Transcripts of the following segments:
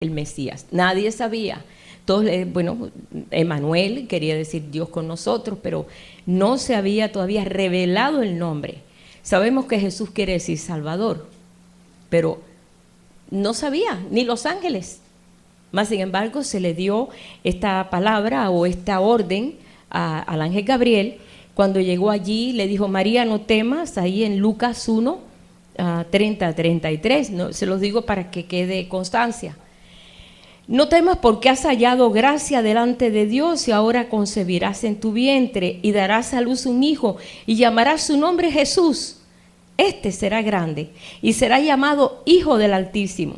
el Mesías. Nadie sabía. Todos, bueno, Emmanuel quería decir Dios con nosotros, pero no se había todavía revelado el nombre. Sabemos que Jesús quiere decir Salvador, pero no sabía, ni los ángeles. Más sin embargo, se le dio esta palabra o esta orden al ángel Gabriel. Cuando llegó allí, le dijo: María, no temas, ahí en Lucas 1, 30-33, no, se los digo para que quede constancia. No temas, porque has hallado gracia delante de Dios, y ahora concebirás en tu vientre y darás a luz un hijo y llamarás su nombre Jesús. Este será grande y será llamado Hijo del Altísimo.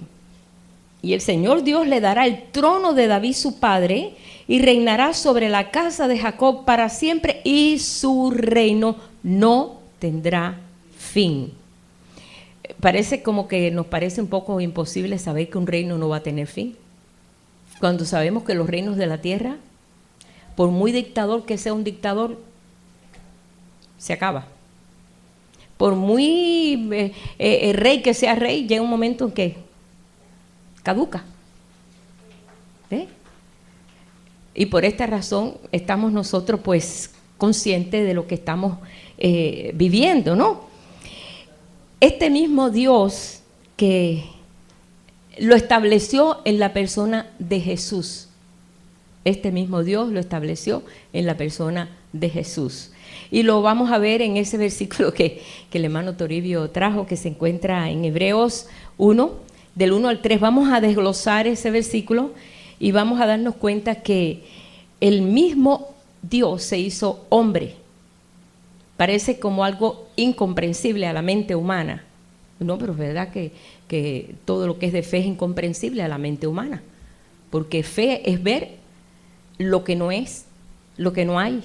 Y el Señor Dios le dará el trono de David su padre, y reinará sobre la casa de Jacob para siempre, y su reino no tendrá fin. Parece como que nos parece un poco imposible saber que un reino no va a tener fin, cuando sabemos que los reinos de la tierra, por muy dictador que sea un dictador, se acaba. Por muy rey que sea rey, llega un momento en que caduca. Y por esta razón estamos nosotros pues conscientes de lo que estamos viviendo, ¿no? Este mismo Dios que lo estableció en la persona de Jesús. Este mismo Dios lo estableció en la persona de Jesús. Y lo vamos a ver en ese versículo que el hermano Toribio trajo, que se encuentra en Hebreos 1, del 1 al 3. Vamos a desglosar ese versículo y vamos a darnos cuenta que el mismo Dios se hizo hombre. Parece como algo incomprensible a la mente humana. No, pero es verdad que todo lo que es de fe es incomprensible a la mente humana, porque fe es ver lo que no es, lo que no hay.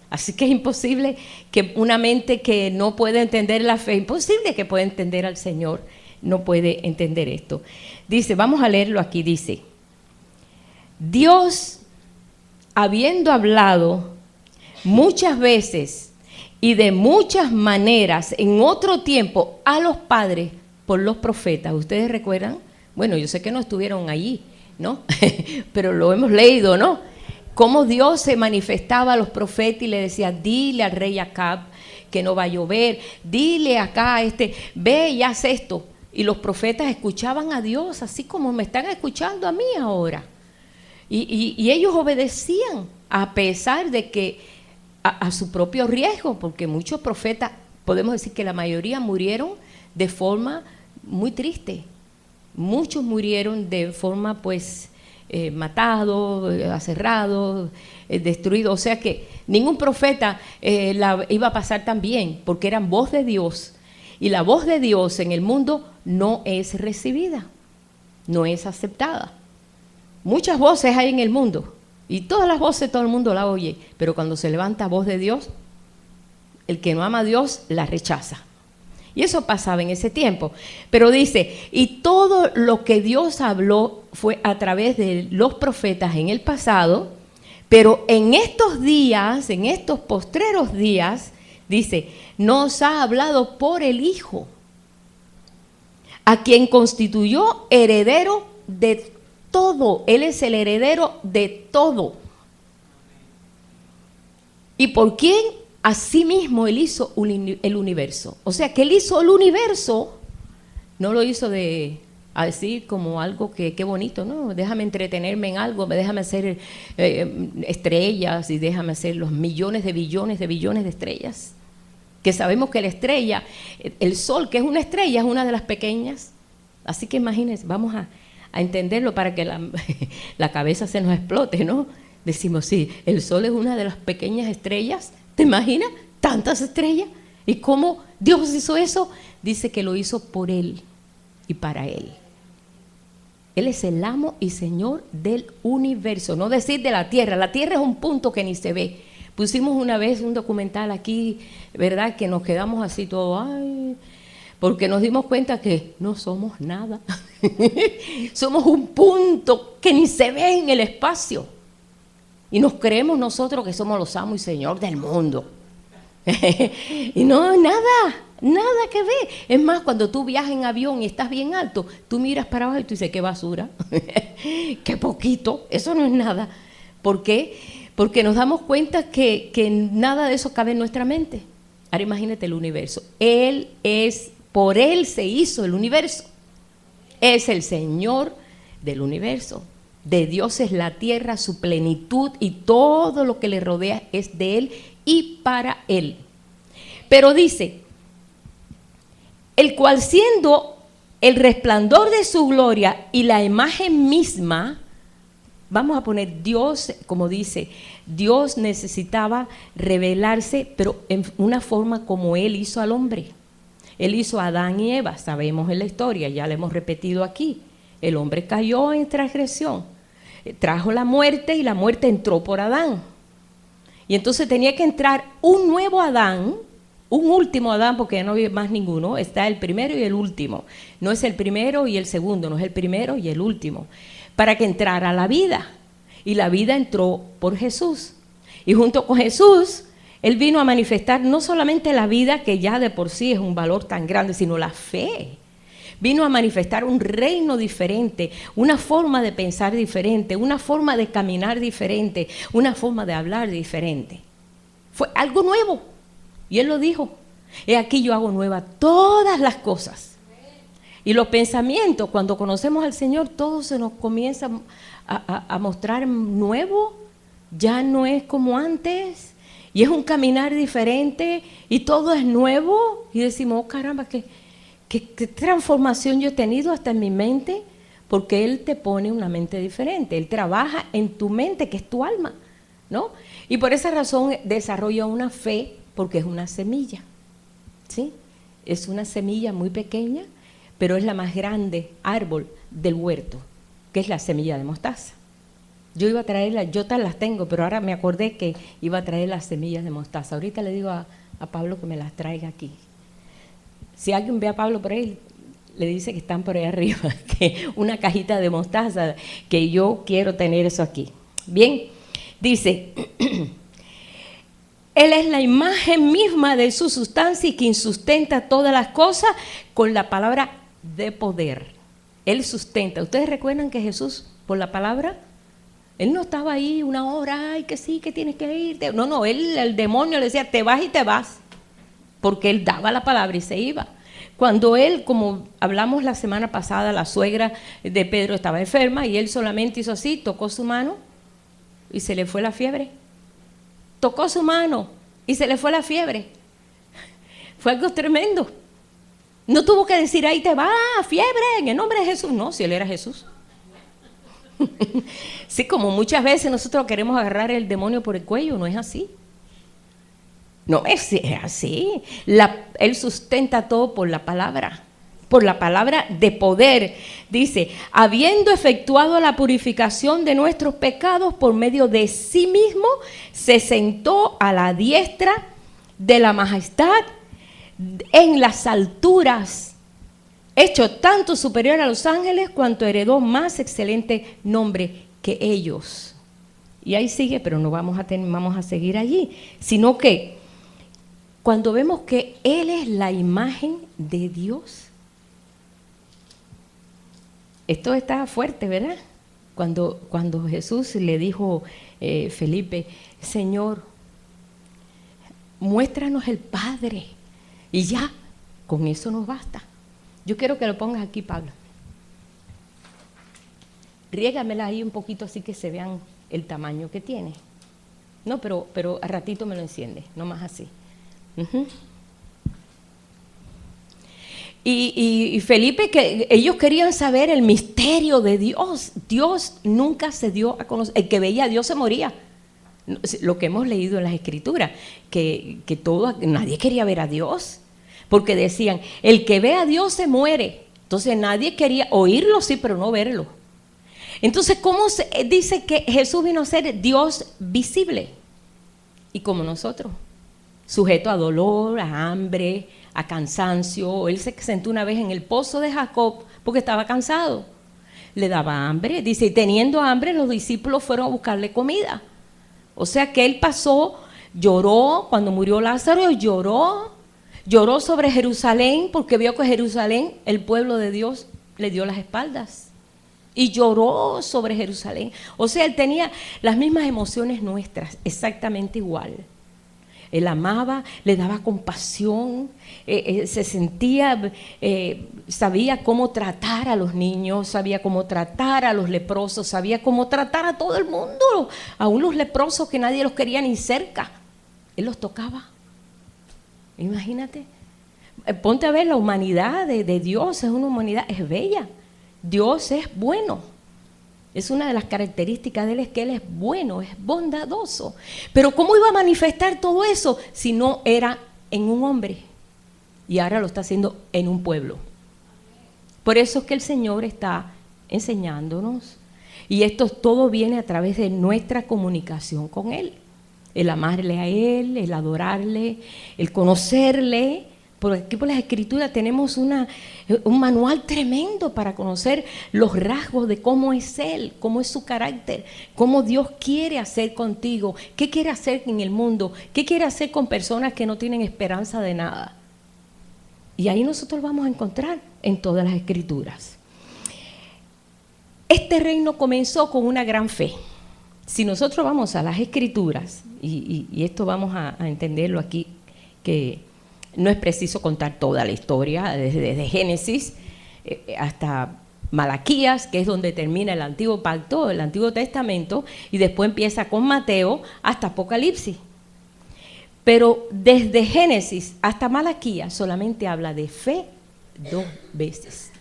Así que es imposible que una mente que no puede entender la fe, imposible que pueda entender al Señor, no puede entender esto. Dice, vamos a leerlo aquí, dice: Dios, habiendo hablado muchas veces y de muchas maneras en otro tiempo a los padres por los profetas. ¿Ustedes recuerdan? Bueno, yo sé que no estuvieron allí, ¿no? Pero lo hemos leído, ¿no? Cómo Dios se manifestaba a los profetas y le decía: dile al rey Acab que no va a llover, dile acá, ve y haz esto. Y los profetas escuchaban a Dios, así como me están escuchando a mí ahora. Y ellos obedecían, a pesar de que a su propio riesgo, porque muchos profetas, podemos decir que la mayoría murieron de forma muy triste. Muchos murieron de forma pues matados, aserrados, destruidos. O sea que ningún profeta la iba a pasar tan bien, porque eran voz de Dios. Y la voz de Dios en el mundo no es recibida, no es aceptada. Muchas voces hay en el mundo, y todas las voces todo el mundo la oye, pero cuando se levanta voz de Dios, el que no ama a Dios la rechaza. Y eso pasaba en ese tiempo. Pero dice, y todo lo que Dios habló fue a través de los profetas en el pasado, pero en estos días, en estos postreros días, dice, nos ha hablado por el Hijo, a quien constituyó heredero de todo. Él es el heredero de todo. ¿Y por quién? Asimismo Él hizo el universo. O sea que Él hizo el universo, no lo hizo así como algo que qué bonito, no, déjame entretenerme en algo, déjame hacer estrellas y déjame hacer los millones de billones de estrellas. Que sabemos que la estrella, el sol, que es una estrella, es una de las pequeñas. Así que imagínense, vamos a entenderlo para que la cabeza se nos explote, ¿no? Decimos, sí, el sol es una de las pequeñas estrellas. ¿Te imaginas? Tantas estrellas. ¿Y cómo Dios hizo eso? Dice que lo hizo por Él y para Él. Él es el amo y Señor del universo, no decir de la tierra. La tierra es un punto que ni se ve. Pusimos una vez un documental aquí, ¿verdad? Que nos quedamos así todos, ay, porque nos dimos cuenta que no somos nada. Somos un punto que ni se ve en el espacio. Y nos creemos nosotros que somos los amos y Señor del mundo. Y no, nada. Nada que ver. Es más, cuando tú viajas en avión y estás bien alto, tú miras para abajo y tú dices, qué basura, qué poquito, eso no es nada. ¿Por qué? Porque nos damos cuenta que nada de eso cabe en nuestra mente. Ahora imagínate el universo. Por Él se hizo el universo. Es el Señor del universo. De Dios es la tierra, su plenitud y todo lo que le rodea es de Él y para Él. Pero dice, el cual siendo el resplandor de su gloria y la imagen misma, vamos a poner Dios, como dice, Dios necesitaba revelarse, pero en una forma como Él hizo al hombre. Él hizo a Adán y Eva, sabemos en la historia, ya lo hemos repetido aquí. El hombre cayó en transgresión, trajo la muerte y la muerte entró por Adán. Y entonces tenía que entrar un nuevo Adán, un último Adán, porque ya no hay más ninguno, está el primero y el último. No es el primero y el segundo, no es el primero y el último. Para que entrara la vida. Y la vida entró por Jesús. Y junto con Jesús, Él vino a manifestar no solamente la vida, que ya de por sí es un valor tan grande, sino la fe. Vino a manifestar un reino diferente, una forma de pensar diferente, una forma de caminar diferente, una forma de hablar diferente. Fue algo nuevo. Y Él lo dijo, he aquí yo hago nuevas todas las cosas. Y los pensamientos, cuando conocemos al Señor, todo se nos comienza a mostrar nuevo, ya no es como antes, y es un caminar diferente, y todo es nuevo, y decimos, oh caramba, qué transformación yo he tenido hasta en mi mente, porque Él te pone una mente diferente, Él trabaja en tu mente, que es tu alma, ¿no? Y por esa razón desarrolla una fe, porque es una semilla, ¿sí? Es una semilla muy pequeña, pero es la más grande árbol del huerto, que es la semilla de mostaza. Yo iba a traerlas, yo tal las tengo, pero ahora me acordé que iba a traer las semillas de mostaza. Ahorita le digo a Pablo que me las traiga aquí. Si alguien ve a Pablo por ahí, le dice que están por ahí arriba, que una cajita de mostaza, que yo quiero tener eso aquí. Bien, dice, Él es la imagen misma de su sustancia y quien sustenta todas las cosas con la palabra de poder. Él sustenta. ¿Ustedes recuerdan que Jesús, por la palabra, Él no estaba ahí una hora, ay, que sí, que tienes que irte? No, el demonio le decía, te vas y te vas, porque Él daba la palabra y se iba. Cuando Él, como hablamos la semana pasada, la suegra de Pedro estaba enferma y Él solamente hizo así, tocó su mano y se le fue la fiebre. Tocó su mano y se le fue la fiebre. Fue algo tremendo. No tuvo que decir, ahí te va, fiebre, en el nombre de Jesús. No, si Él era Jesús. Sí, como muchas veces nosotros queremos agarrar el demonio por el cuello, no es así. No es así. Él sustenta todo por la palabra de poder. Dice, habiendo efectuado la purificación de nuestros pecados por medio de sí mismo, se sentó a la diestra de la majestad en las alturas, hecho tanto superior a los ángeles cuanto heredó más excelente nombre que ellos. Y ahí sigue, pero no vamos a seguir allí, sino que cuando vemos que Él es la imagen de Dios, esto está fuerte, ¿verdad? Cuando Jesús le dijo Felipe, Señor, muéstranos el Padre y ya, con eso nos basta. Yo quiero que lo pongas aquí, Pablo. Riégamela ahí un poquito así que se vean el tamaño que tiene. No, pero a ratito me lo enciende, no más así. Y Felipe, que ellos querían saber el misterio de Dios. Dios nunca se dio a conocer. El que veía a Dios se moría. Lo que hemos leído en las Escrituras, que nadie quería ver a Dios, porque decían, el que ve a Dios se muere. Entonces nadie quería oírlo, sí, pero no verlo. Entonces, ¿cómo se dice que Jesús vino a ser Dios visible? Y como nosotros, sujeto a dolor, a hambre, a cansancio. Él se sentó una vez en el pozo de Jacob porque estaba cansado. Le daba hambre, dice, y teniendo hambre los discípulos fueron a buscarle comida. O sea que él pasó, lloró, cuando murió Lázaro lloró, Lloró sobre Jerusalén porque vio que Jerusalén, el pueblo de Dios, le dio las espaldas. Y lloró sobre Jerusalén. O sea, él tenía las mismas emociones nuestras, exactamente igual. Él amaba, le daba compasión, se sentía, sabía cómo tratar a los niños, sabía cómo tratar a los leprosos, sabía cómo tratar a todo el mundo, a unos leprosos que nadie los quería ni cerca. Él los tocaba. Imagínate. Ponte a ver la humanidad de Dios, es una humanidad, es bella. Dios es bueno. Es una de las características de Él, es que Él es bueno, es bondadoso. Pero ¿cómo iba a manifestar todo eso si no era en un hombre? Y ahora lo está haciendo en un pueblo. Por eso es que el Señor está enseñándonos. Y esto todo viene a través de nuestra comunicación con Él. El amarle a Él, el adorarle, el conocerle. Por aquí por las Escrituras tenemos un manual tremendo para conocer los rasgos de cómo es Él, cómo es su carácter, cómo Dios quiere hacer contigo, qué quiere hacer en el mundo, qué quiere hacer con personas que no tienen esperanza de nada. Y ahí nosotros vamos a encontrar en todas las Escrituras. Este reino comenzó con una gran fe. Si nosotros vamos a las Escrituras, y esto vamos a entenderlo aquí, que no es preciso contar toda la historia, desde Génesis hasta Malaquías, que es donde termina el Antiguo Pacto, el Antiguo Testamento, y después empieza con Mateo hasta Apocalipsis. Pero desde Génesis hasta Malaquías solamente habla de fe 2 veces.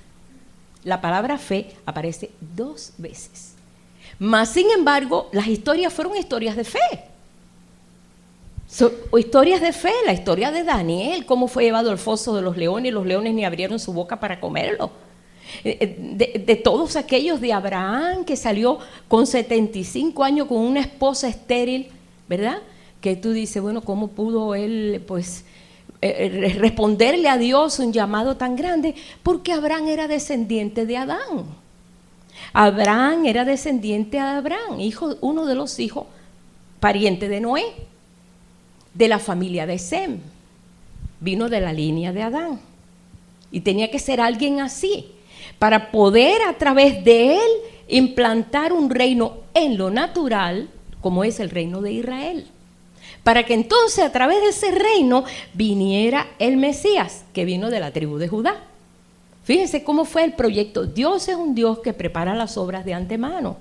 La palabra fe aparece 2 veces. Mas, sin embargo, las historias fueron historias de fe. Historias de fe, la historia de Daniel, cómo fue llevado al foso de los leones ni abrieron su boca para comerlo. De todos aquellos de Abraham, que salió con 75 años con una esposa estéril, ¿verdad? Que tú dices, bueno, ¿cómo pudo él responderle a Dios un llamado tan grande? Porque Abraham era descendiente de Adán. Abraham era descendiente de Abraham, uno de los hijos, pariente de Noé, de la familia de Sem, vino de la línea de Adán. Y tenía que ser alguien así, para poder a través de él implantar un reino en lo natural, como es el reino de Israel. Para que entonces a través de ese reino viniera el Mesías, que vino de la tribu de Judá. Fíjense cómo fue el proyecto. Dios es un Dios que prepara las obras de antemano.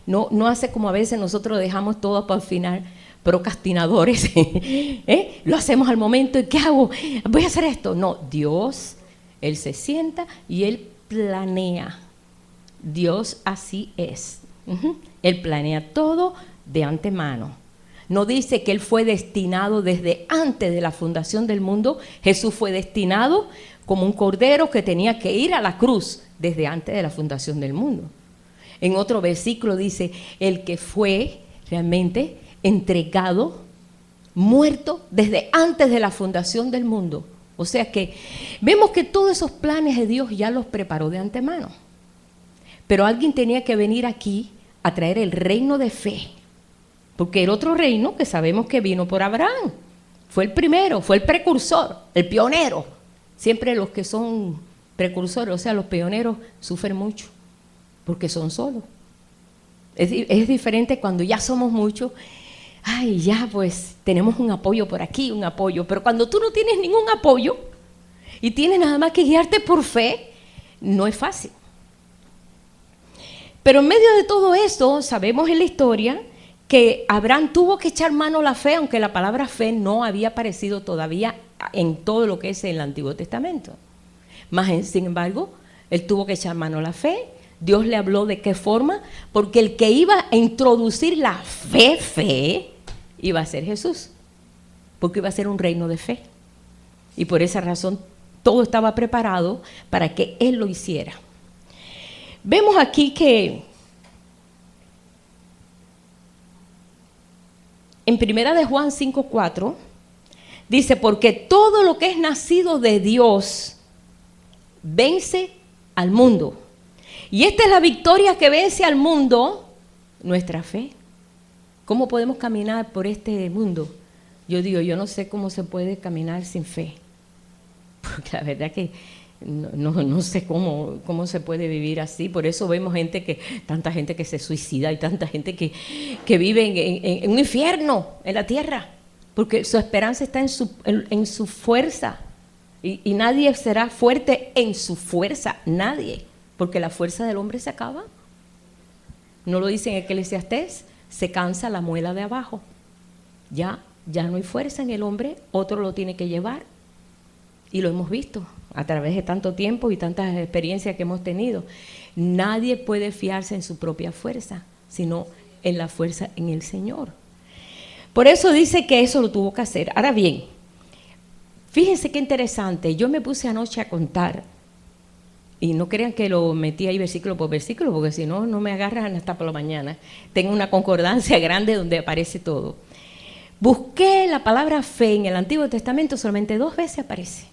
No hace como a veces nosotros dejamos todo para el final, procrastinadores. Lo hacemos al momento y ¿qué hago? Voy a hacer esto. No, Dios, Él se sienta y Él planea. Dios así es. Él planea todo de antemano. No dice que Él fue destinado desde antes de la fundación del mundo. Jesús fue destinado como un cordero que tenía que ir a la cruz desde antes de la fundación del mundo. En otro versículo dice, el que fue realmente entregado, muerto desde antes de la fundación del mundo. O sea que vemos que todos esos planes de Dios ya los preparó de antemano. Pero alguien tenía que venir aquí a traer el reino de fe. Porque el otro reino que sabemos que vino por Abraham, fue el primero, fue el precursor, el pionero. Siempre los que son precursores, o sea, los pioneros sufren mucho, porque son solos. Es diferente cuando ya somos muchos. Ay, ya pues tenemos un apoyo por aquí, un apoyo. Pero cuando tú no tienes ningún apoyo y tienes nada más que guiarte por fe, no es fácil. Pero en medio de todo esto, sabemos en la historia que Abraham tuvo que echar mano a la fe, aunque la palabra fe no había aparecido todavía en todo lo que es el Antiguo Testamento. Mas, sin embargo, él tuvo que echar mano a la fe. Dios le habló de qué forma, porque el que iba a introducir la fe, iba a ser Jesús, porque iba a ser un reino de fe. Y por esa razón todo estaba preparado para que Él lo hiciera. Vemos aquí que en 1 de Juan 5:4 dice, porque todo lo que es nacido de Dios vence al mundo. Y esta es la victoria que vence al mundo, nuestra fe. ¿Cómo podemos caminar por este mundo? Yo digo, yo no sé cómo se puede caminar sin fe. porque la verdad que no sé cómo se puede vivir así. Por eso vemos tanta gente que se suicida y tanta gente que vive en un infierno en la tierra, porque su esperanza está en su fuerza. Y nadie será fuerte en su fuerza, nadie, porque la fuerza del hombre se acaba. ¿No lo dice en Eclesiastés? Se cansa la muela de abajo. Ya no hay fuerza en el hombre, otro lo tiene que llevar. Y lo hemos visto a través de tanto tiempo y tantas experiencias que hemos tenido. Nadie puede fiarse en su propia fuerza, sino en la fuerza en el Señor. Por eso dice que eso lo tuvo que hacer. Ahora bien, fíjense qué interesante. Yo me puse anoche a contar, y no crean que lo metí ahí versículo por versículo, porque si no, no me agarran hasta por la mañana. Tengo una concordancia grande donde aparece todo. Busqué la palabra fe en el Antiguo Testamento, solamente 2 veces aparece.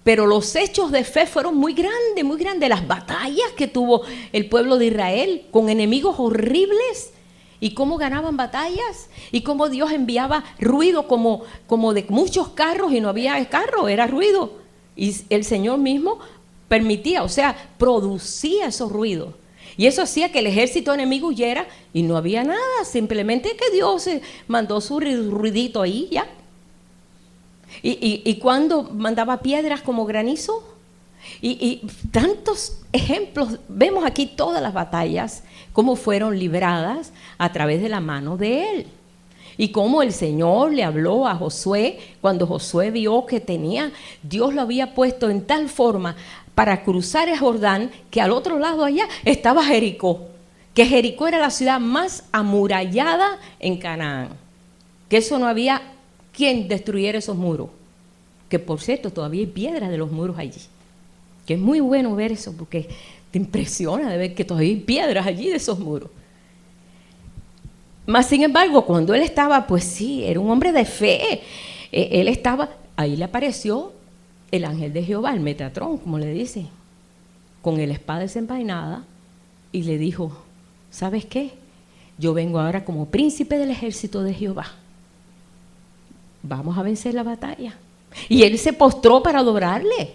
Pero los hechos de fe fueron muy grandes, muy grandes. Las batallas que tuvo el pueblo de Israel con enemigos horribles, y cómo ganaban batallas, y cómo Dios enviaba ruido como de muchos carros, y no había carro, era ruido. Y el Señor mismo permitía, o sea, producía esos ruidos. Y eso hacía que el ejército enemigo huyera, y no había nada, simplemente que Dios mandó su ruidito ahí, ya. Y cuando mandaba piedras como granizo, y tantos ejemplos, vemos aquí todas las batallas, cómo fueron libradas a través de la mano de él. Y cómo el Señor le habló a Josué, cuando Josué vio que Dios lo había puesto en tal forma para cruzar el Jordán, que al otro lado allá estaba Jericó, que Jericó era la ciudad más amurallada en Canaán, que eso no había quien destruyera esos muros, que por cierto todavía hay piedras de los muros allí, que es muy bueno ver eso, porque te impresiona de ver que todavía hay piedras allí de esos muros. Mas sin embargo, cuando él estaba, pues sí, era un hombre de fe, él estaba, ahí le apareció el ángel de Jehová, el Metatrón, como le dice, con la espada desenvainada, y le dijo: ¿sabes qué? Yo vengo ahora como príncipe del ejército de Jehová. Vamos a vencer la batalla. Y él se postró para adorarle,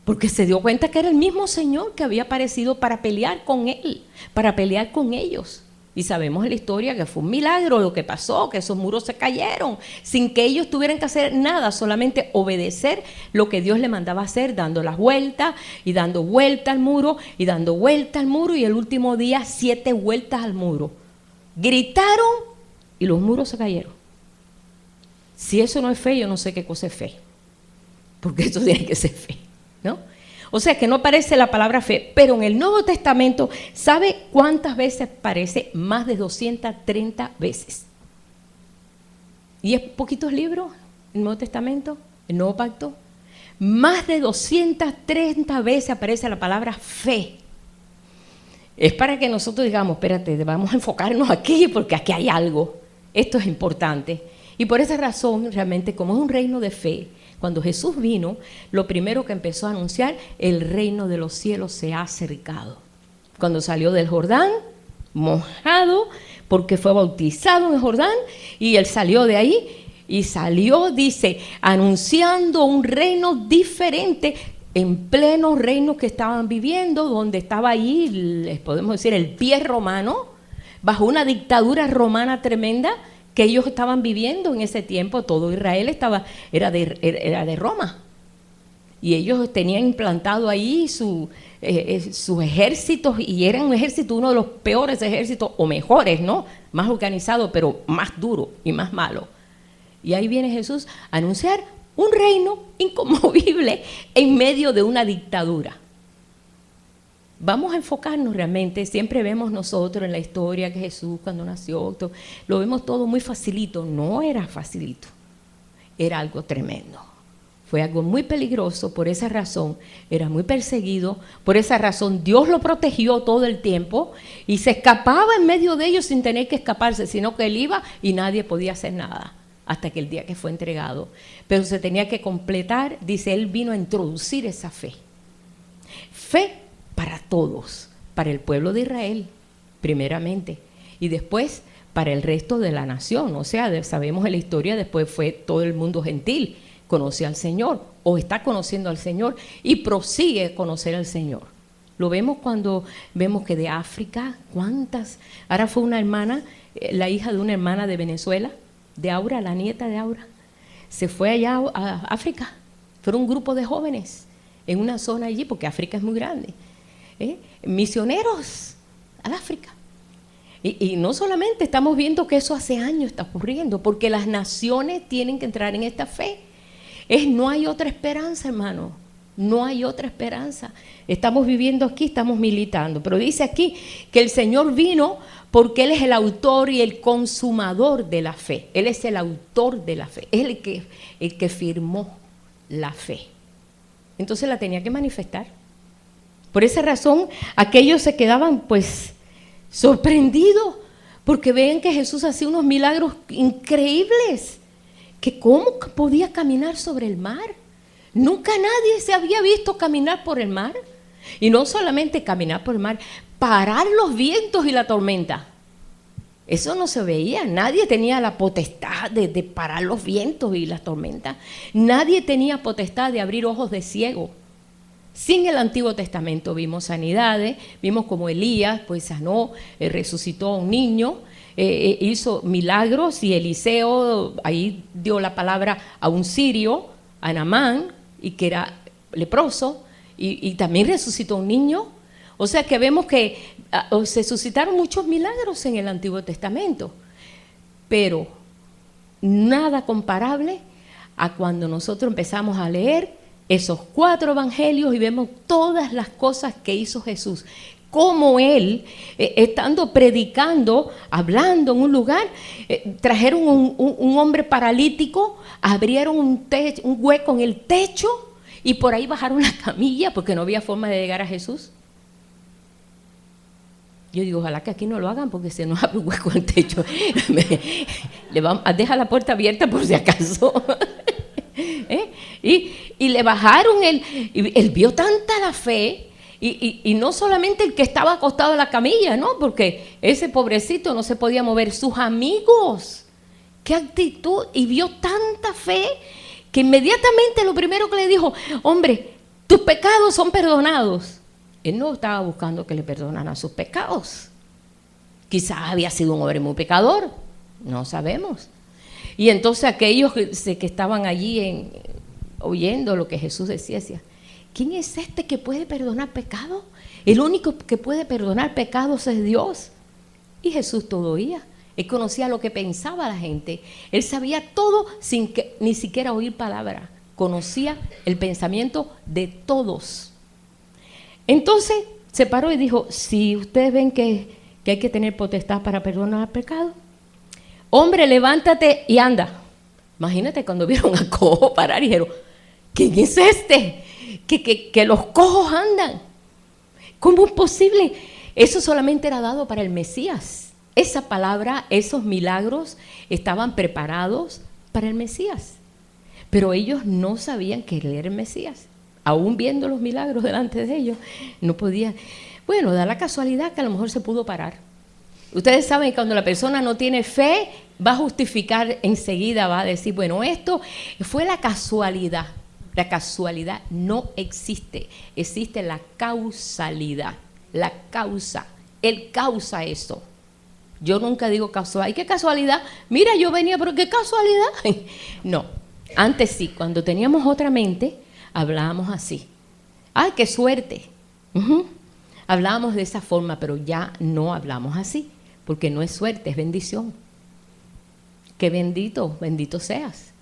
porque se dio cuenta que era el mismo Señor que había aparecido para pelear con él, para pelear con ellos. Y sabemos en la historia que fue un milagro lo que pasó, que esos muros se cayeron, sin que ellos tuvieran que hacer nada, solamente obedecer lo que Dios le mandaba hacer, dando las vueltas y dando vuelta al muro y dando vuelta al muro, y el último día 7 vueltas al muro. Gritaron y los muros se cayeron. Si eso no es fe, yo no sé qué cosa es fe, porque esto tiene que ser fe, ¿no? O sea que no aparece la palabra fe, pero en el Nuevo Testamento, ¿sabe cuántas veces aparece? Más de 230 veces. Y es poquitos libros, el Nuevo Testamento, el Nuevo Pacto. Más de 230 veces aparece la palabra fe. Es para que nosotros digamos: espérate, vamos a enfocarnos aquí, porque aquí hay algo. Esto es importante. Y por esa razón, realmente, como es un reino de fe, cuando Jesús vino, lo primero que empezó a anunciar: el reino de los cielos se ha acercado. Cuando salió del Jordán, mojado, porque fue bautizado en el Jordán, y él salió de ahí, y salió, dice, anunciando un reino diferente, en pleno reino que estaban viviendo, donde estaba ahí, les podemos decir, el pie romano, bajo una dictadura romana tremenda, que ellos estaban viviendo en ese tiempo. Todo Israel era de Roma, y ellos tenían implantado ahí sus ejércitos, y eran un ejército, uno de los peores ejércitos, o mejores, ¿no? Más organizado, pero más duro y más malo. Y ahí viene Jesús a anunciar un reino inconmovible en medio de una dictadura. Vamos a enfocarnos realmente. Siempre vemos nosotros en la historia que Jesús, cuando nació, lo vemos todo muy facilito. No era facilito, era algo tremendo. Fue algo muy peligroso. Por esa razón era muy perseguido. Por esa razón Dios lo protegió todo el tiempo, y se escapaba en medio de ellos sin tener que escaparse, sino que él iba y nadie podía hacer nada hasta que el día que fue entregado. Pero se tenía que completar. Dice, él vino a introducir esa fe. Fe para todos, para el pueblo de Israel, primeramente, y después para el resto de la nación. O sea, sabemos en la historia, después fue todo el mundo gentil, conoció al Señor, o está conociendo al Señor y prosigue a conocer al Señor. Lo vemos cuando vemos que de África, ¿cuántas? Ahora fue una hermana, la hija de una hermana de Venezuela, de Aura, la nieta de Aura, se fue allá a África. Fueron un grupo de jóvenes en una zona allí, porque África es muy grande, misioneros al África. Y no solamente estamos viendo que eso hace años está ocurriendo, porque las naciones tienen que entrar en esta fe. No hay otra esperanza, hermano, no hay otra esperanza. Estamos viviendo aquí, estamos militando, pero dice aquí que el Señor vino porque Él es el autor y el consumador de la fe. Él es el autor de la fe, es el que firmó la fe. Entonces la tenía que manifestar. Por esa razón, aquellos se quedaban pues sorprendidos, porque ven que Jesús hacía unos milagros increíbles, que cómo podía caminar sobre el mar. Nunca nadie se había visto caminar por el mar. Y no solamente caminar por el mar, parar los vientos y la tormenta. Eso no se veía. Nadie tenía la potestad de parar los vientos y las tormentas. Nadie tenía potestad de abrir ojos de ciego. Sin el Antiguo Testamento vimos sanidades, vimos como Elías pues sanó, resucitó a un niño, hizo milagros, y Eliseo ahí dio la palabra a un sirio, a Naamán, y que era leproso, y también resucitó a un niño. O sea que vemos que se suscitaron muchos milagros en el Antiguo Testamento, pero nada comparable a cuando nosotros empezamos a leer esos 4 evangelios y vemos todas las cosas que hizo Jesús. Como Él, estando predicando, hablando en un lugar, trajeron un hombre paralítico, abrieron un hueco en el techo y por ahí bajaron la camilla porque no había forma de llegar a Jesús. Yo digo, ojalá que aquí no lo hagan porque se nos abre un hueco en el techo. Deja la puerta abierta por si acaso. Y le bajaron, él vio tanta la fe, y no solamente el que estaba acostado en la camilla, ¿no? Porque ese pobrecito no se podía mover, sus amigos, qué actitud, y vio tanta fe que inmediatamente lo primero que le dijo, hombre, tus pecados son perdonados. Él no estaba buscando que le perdonaran sus pecados, quizás había sido un hombre muy pecador, no sabemos. Y entonces aquellos que estaban allí oyendo lo que Jesús decía, ¿quién es este que puede perdonar pecados? El único que puede perdonar pecados es Dios. Y Jesús todo oía. Él conocía lo que pensaba la gente. Él sabía todo sin que ni siquiera oír palabra. Conocía el pensamiento de todos. Entonces se paró y dijo, si ustedes ven que hay que tener potestad para perdonar pecados, hombre, levántate y anda. Imagínate cuando vieron al cojo parar y dijeron, ¿quién es este? Que los cojos andan. ¿Cómo es posible? Eso solamente era dado para el Mesías. Esa palabra, esos milagros estaban preparados para el Mesías. Pero ellos no sabían que él era el Mesías. Aún viendo los milagros delante de ellos, no podían. Bueno, da la casualidad que a lo mejor se pudo parar. Ustedes saben que cuando la persona no tiene fe, va a justificar enseguida, va a decir, bueno, esto fue la casualidad. La casualidad no existe, existe la causalidad, la causa. Él causa eso. Yo nunca digo casualidad. ¿Qué casualidad? Mira, yo venía, pero ¿qué casualidad? No, antes sí, cuando teníamos otra mente, hablábamos así. ¡Ay, qué suerte! Hablábamos de esa forma, pero ya no hablamos así, porque no es suerte, es bendición. ¡Qué bendito, bendito seas!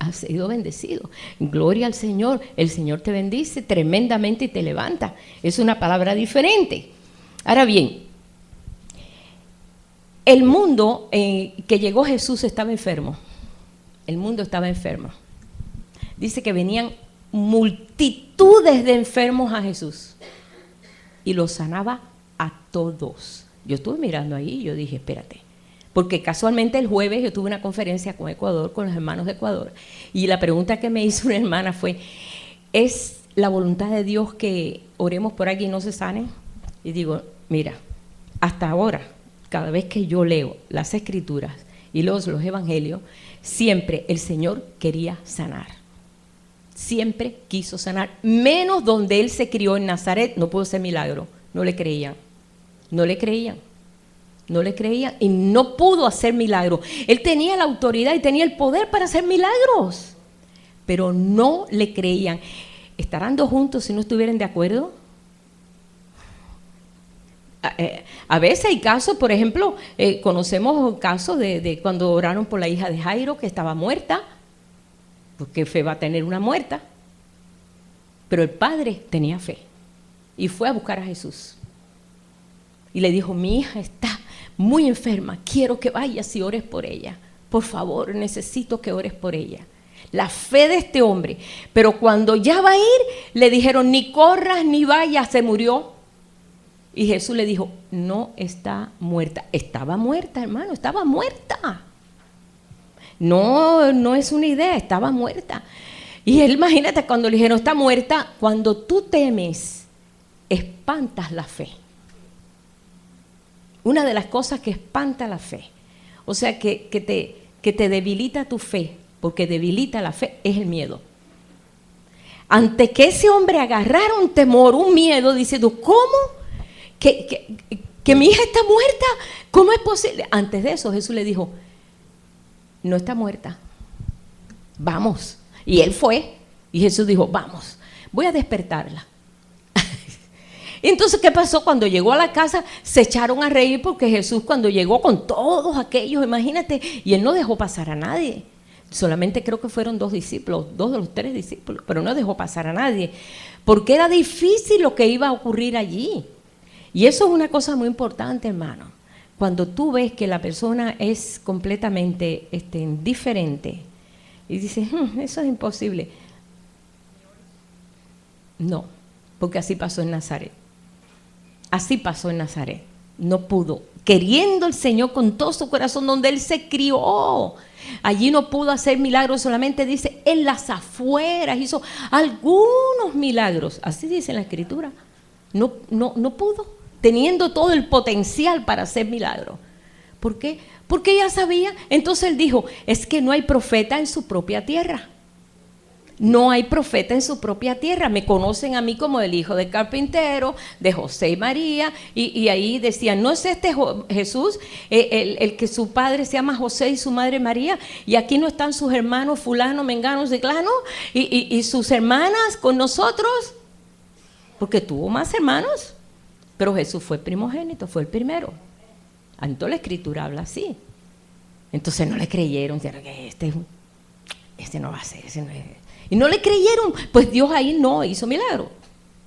Has sido bendecido. Gloria al Señor. El Señor te bendice tremendamente y te levanta. Es una palabra diferente. Ahora bien, el mundo que llegó Jesús estaba enfermo. El mundo estaba enfermo. Dice que venían multitudes de enfermos a Jesús y los sanaba a todos. Yo estuve mirando ahí y yo dije, espérate. Porque casualmente el jueves yo tuve una conferencia con Ecuador, con los hermanos de Ecuador, y la pregunta que me hizo una hermana fue, ¿es la voluntad de Dios que oremos por aquí y no se sanen? Y digo, mira, hasta ahora, cada vez que yo leo las Escrituras y los evangelios, siempre el Señor quería sanar. siempre quiso sanar, menos donde él se crió en Nazaret, no pudo hacer milagro, no le creían, no le creían. No le creían y no pudo hacer milagros. Él tenía la autoridad y tenía el poder para hacer milagros, pero no le creían. ¿Estarán dos juntos si no estuvieran de acuerdo? A veces hay casos, por ejemplo, conocemos casos de cuando oraron por la hija de Jairo que estaba muerta, porque fe va a tener una muerta, pero el padre tenía fe y fue a buscar a Jesús y le dijo: mi hija está muy enferma, quiero que vayas y ores por ella, por favor, necesito que ores por ella. La fe de este hombre, pero cuando ya va a ir, le dijeron: ni corras ni vayas, se murió. Y Jesús le dijo: no está muerta. Estaba muerta, hermano, estaba muerta. No es una idea, estaba muerta. Y él, imagínate, cuando le dijeron: está muerta, cuando tú temes, espantas la fe. Una de las cosas que espanta la fe, o sea, que te debilita tu fe, porque debilita la fe, es el miedo. Ante que ese hombre agarrara un temor, un miedo, diciendo: ¿cómo? ¿Que mi hija está muerta? ¿Cómo es posible? Antes de eso Jesús le dijo: no está muerta, vamos. Y él fue, y Jesús dijo: vamos, voy a despertarla. Entonces, ¿qué pasó? Cuando llegó a la casa, se echaron a reír porque Jesús, cuando llegó con todos aquellos, imagínate, y él no dejó pasar a nadie. Solamente creo que fueron 2 discípulos, 2 de los 3 discípulos, pero no dejó pasar a nadie, porque era difícil lo que iba a ocurrir allí. Y eso es una cosa muy importante, hermano. Cuando tú ves que la persona es completamente diferente y dices: eso es imposible. No, porque así pasó en Nazaret. Así pasó en Nazaret. No pudo. Queriendo el Señor con todo su corazón, donde Él se crió. Allí no pudo hacer milagros, solamente dice: en las afueras hizo algunos milagros. Así dice en la Escritura. No pudo, teniendo todo el potencial para hacer milagros. ¿Por qué? Porque ella sabía. Entonces él dijo: es que no hay profeta en su propia tierra. No hay profeta en su propia tierra. Me conocen a mí como el hijo del carpintero, de José y María, y ahí decían: ¿no es este Jesús, el que su padre se llama José y su madre María? Y aquí no están sus hermanos fulano, mengano, ciclano, y sus hermanas con nosotros, porque tuvo más hermanos, pero Jesús fue primogénito, fue el primero. Entonces la Escritura habla así. Entonces no le creyeron, dijeron que este no va a ser, ese no es. Y no le creyeron, pues Dios ahí no hizo milagro,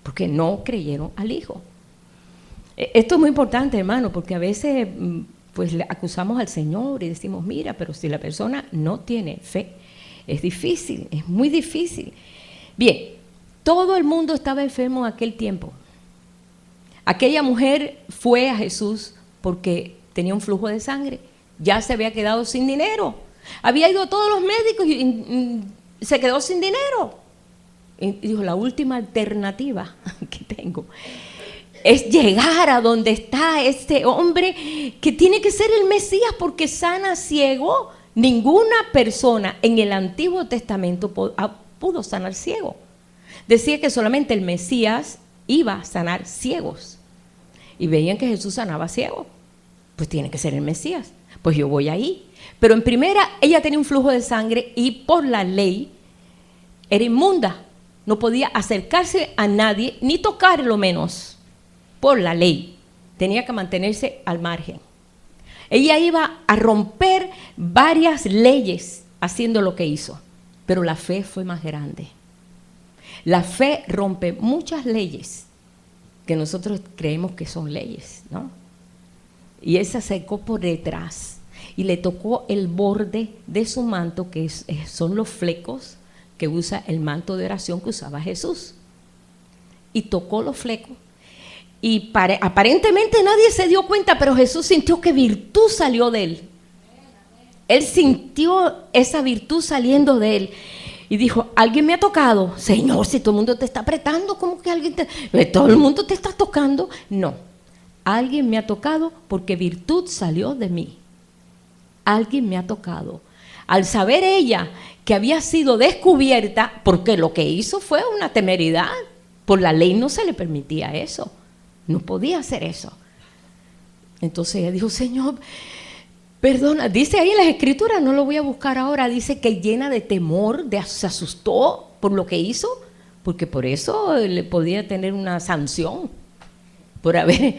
porque no creyeron al Hijo. Esto es muy importante, hermano, porque a veces pues le acusamos al Señor y decimos: mira, pero si la persona no tiene fe, es difícil, es muy difícil. Bien, todo el mundo estaba enfermo en aquel tiempo. Aquella mujer fue a Jesús porque tenía un flujo de sangre, ya se había quedado sin dinero, había ido a todos los médicos y se quedó sin dinero. Y dijo: la última alternativa que tengo es llegar a donde está este hombre que tiene que ser el Mesías, porque sana ciego. Ninguna persona en el Antiguo Testamento pudo sanar ciego. Decía que solamente el Mesías iba a sanar ciegos. Y veían que Jesús sanaba ciegos. Pues tiene que ser el Mesías. Pues yo voy ahí. Pero en primera, ella tenía un flujo de sangre y por la ley era inmunda. No podía acercarse a nadie, ni tocarlo menos. Por la ley. Tenía que mantenerse al margen. Ella iba a romper varias leyes haciendo lo que hizo. Pero la fe fue más grande. La fe rompe muchas leyes que nosotros creemos que son leyes, ¿no? Y él se acercó por detrás y le tocó el borde de su manto, que son los flecos que usa el manto de oración que usaba Jesús. Y tocó los flecos. Y aparentemente nadie se dio cuenta, pero Jesús sintió que virtud salió de él. Él sintió esa virtud saliendo de él. Y dijo: ¿alguien me ha tocado? Señor, si todo el mundo te está apretando, ¿cómo que alguien todo el mundo te está tocando? No, alguien me ha tocado porque virtud salió de mí. Alguien me ha tocado. al saber ella que había sido descubierta, porque lo que hizo fue una temeridad, por la ley no se le permitía eso, no podía hacer eso. Entonces ella dijo, Señor, perdona, dice ahí en las escrituras, no lo voy a buscar ahora, dice que llena de temor, se asustó por lo que hizo, porque por eso le podía tener una sanción por haber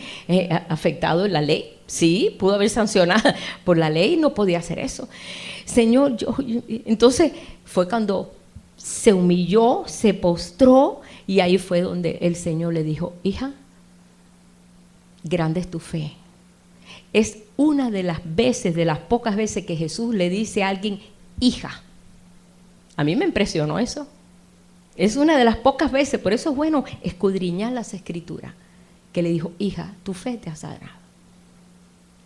afectado la ley. Sí, pudo haber sancionado por la ley, no podía hacer eso. Señor, entonces fue cuando se humilló, se postró, y ahí fue donde el Señor le dijo, hija, grande es tu fe. Es una de las veces, de las pocas veces que Jesús le dice a alguien, hija. A mí me impresionó eso. Es una de las pocas veces, por eso es bueno escudriñar las escrituras, que le dijo, hija, tu fe te ha sanado.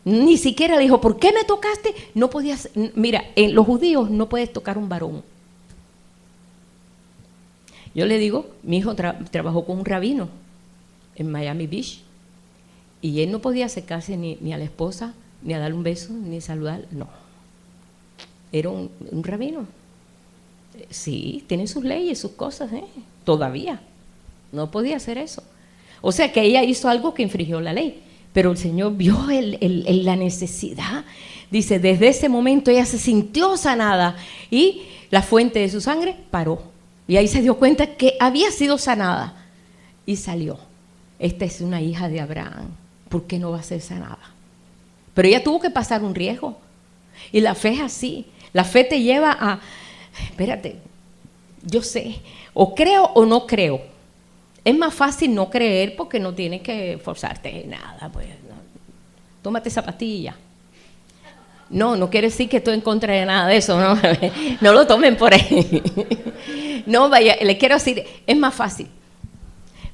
Ni siquiera le dijo, ¿por qué me tocaste? No podías, mira, en los judíos no puedes tocar un varón. Yo le digo, mi hijo trabajó con un rabino en Miami Beach, y él no podía acercarse ni a la esposa, ni a darle un beso, ni saludar, no. Era un rabino. Sí, tiene sus leyes, sus cosas, todavía. No podía hacer eso. O sea que ella hizo algo que infringió la ley. Pero el Señor vio la necesidad. Dice, desde ese momento ella se sintió sanada y la fuente de su sangre paró. Y ahí se dio cuenta que había sido sanada y salió. Esta es una hija de Abraham. ¿Por qué no va a ser sanada? Pero ella tuvo que pasar un riesgo. Y la fe es así. La fe te lleva a, espérate, yo sé, o creo o no creo. Es más fácil no creer porque no tienes que forzarte en nada. Pues, no. Tómate esa pastilla. No quiere decir que estoy en contra de nada de eso, ¿no? No lo tomen por ahí. No, vaya, le quiero decir, es más fácil.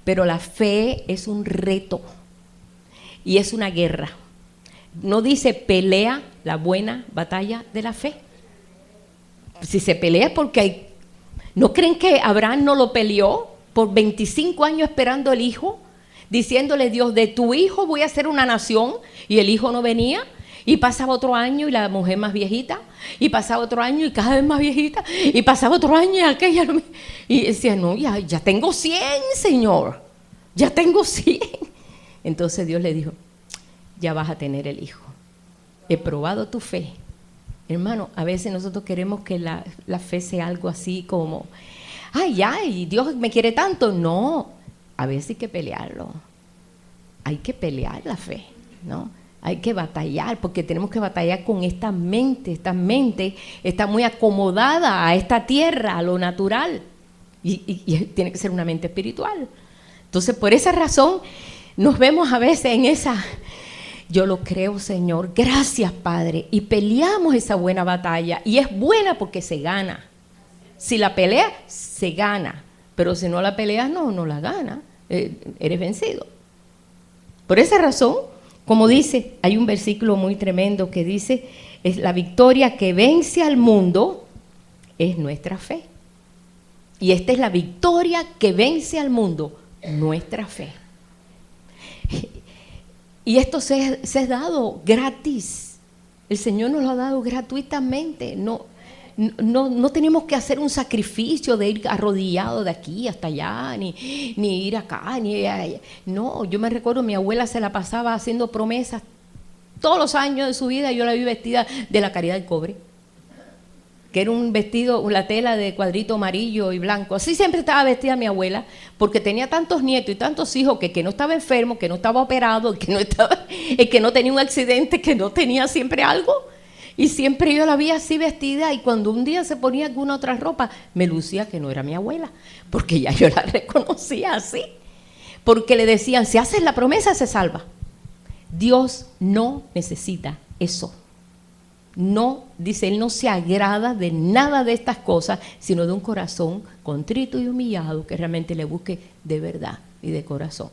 Pero la fe es un reto y es una guerra. No dice pelea la buena batalla de la fe. Si se pelea es porque hay... ¿No creen que Abraham no lo peleó por 25 años esperando el hijo? Diciéndole Dios, de tu hijo voy a hacer una nación, y el hijo no venía. Y pasaba otro año y la mujer más viejita, y pasaba otro año y cada vez más viejita, y pasaba otro año y aquella no me... Y decía, no, ya tengo 100, Señor, ya tengo 100. Entonces Dios le dijo, ya vas a tener el hijo. He probado tu fe. Hermano, a veces nosotros queremos que la fe sea algo así como, ay, Dios me quiere tanto. No, a veces hay que pelearlo. Hay que pelear la fe, ¿no? Hay que batallar, porque tenemos que batallar con esta mente. Esta mente está muy acomodada a esta tierra, a lo natural. Y tiene que ser una mente espiritual. Entonces, por esa razón, nos vemos a veces en esa... Yo lo creo, Señor. Gracias, Padre. Y peleamos esa buena batalla. Y es buena porque se gana. Si la pelea, se gana. Pero si no la peleas, no la gana. Eres vencido. Por esa razón... Como dice, hay un versículo muy tremendo que dice, es la victoria que vence al mundo es nuestra fe. Y esta es la victoria que vence al mundo, nuestra fe. Y esto se ha dado gratis. El Señor nos lo ha dado gratuitamente. No tenemos que hacer un sacrificio de ir arrodillado de aquí hasta allá, ni ir acá, ni allá. No, yo me recuerdo, mi abuela se la pasaba haciendo promesas todos los años de su vida. Yo la vi vestida de la Caridad del Cobre, que era un vestido, la tela de cuadrito amarillo y blanco. Así siempre estaba vestida mi abuela, porque tenía tantos nietos y tantos hijos que no estaba enfermo, que no estaba operado, que no tenía un accidente, que no tenía siempre algo. Y siempre yo la vi así vestida, y cuando un día se ponía alguna otra ropa, me lucía que no era mi abuela, porque ya yo la reconocía así. Porque le decían, si haces la promesa, se salva. Dios no necesita eso. No, dice, Él no se agrada de nada de estas cosas, sino de un corazón contrito y humillado que realmente le busque de verdad y de corazón.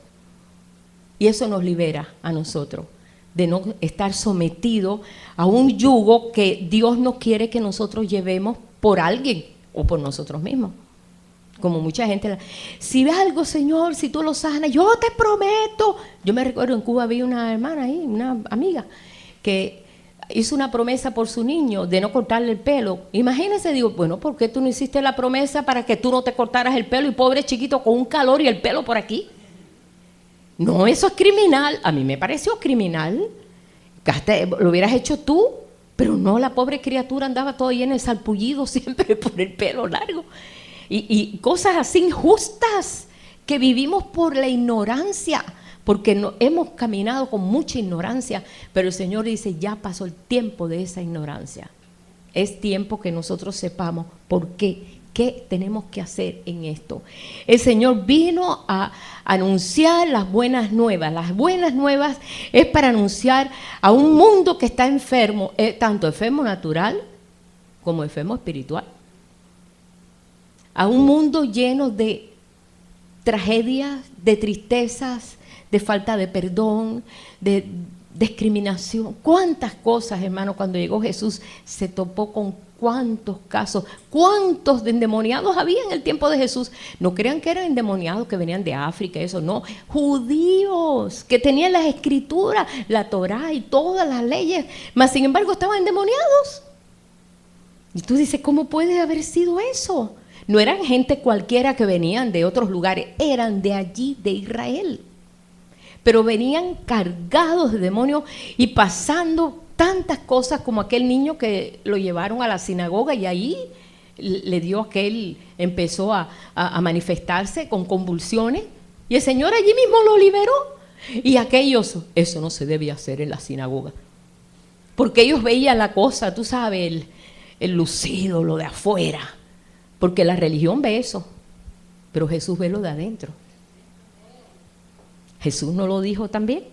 Y eso nos libera a nosotros de no estar sometido a un yugo que Dios no quiere que nosotros llevemos por alguien o por nosotros mismos. Como mucha gente, si ves algo, Señor, si tú lo sanas, yo te prometo. Yo me recuerdo, en Cuba había una hermana ahí, una amiga, que hizo una promesa por su niño de no cortarle el pelo. Imagínense, digo, bueno, ¿por qué tú no hiciste la promesa para que tú no te cortaras el pelo? Y pobre chiquito con un calor y el pelo por aquí. No, eso es criminal. A mí me pareció criminal. Lo hubieras hecho tú, pero no, la pobre criatura andaba todo lleno de salpullido siempre por el pelo largo. Y cosas así injustas que vivimos por la ignorancia, porque hemos caminado con mucha ignorancia, pero el Señor dice, ya pasó el tiempo de esa ignorancia. Es tiempo que nosotros sepamos por qué. ¿Qué tenemos que hacer en esto? El Señor vino a anunciar las buenas nuevas. Las buenas nuevas es para anunciar a un mundo que está enfermo, tanto enfermo natural como enfermo espiritual. A un mundo lleno de tragedias, de tristezas, de falta de perdón, de discriminación. ¿Cuántas cosas, hermano? Cuando llegó Jesús se topó con cuántos casos, cuántos endemoniados había en el tiempo de Jesús. No crean que eran endemoniados que venían de África, eso no. Judíos que tenían las escrituras, la Torá y todas las leyes, mas sin embargo estaban endemoniados. Y tú dices, ¿cómo puede haber sido eso? No eran gente cualquiera que venían de otros lugares, eran de allí, de Israel. Pero venían cargados de demonios y pasando tantas cosas, como aquel niño que lo llevaron a la sinagoga y ahí le dio empezó a manifestarse con convulsiones y el Señor allí mismo lo liberó. Y aquellos, eso no se debía hacer en la sinagoga, porque ellos veían la cosa, tú sabes, el lucido, lo de afuera, porque la religión ve eso, pero Jesús ve lo de adentro. Jesús no lo dijo también.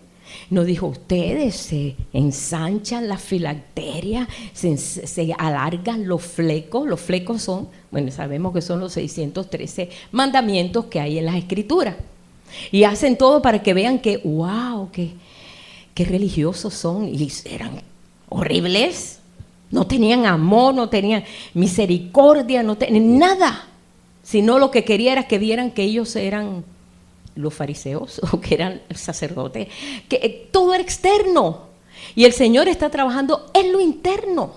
No dijo, ustedes se ensanchan las filacterias, se alargan los flecos. Los flecos son, bueno, sabemos que son los 613 mandamientos que hay en las Escrituras. Y hacen todo para que vean que, wow, qué religiosos son. Y eran horribles. No tenían amor, no tenían misericordia, no tenían nada. Sino lo que quería era que vieran que ellos eran los fariseos o que eran el sacerdote, que todo era externo y el Señor está trabajando en lo interno.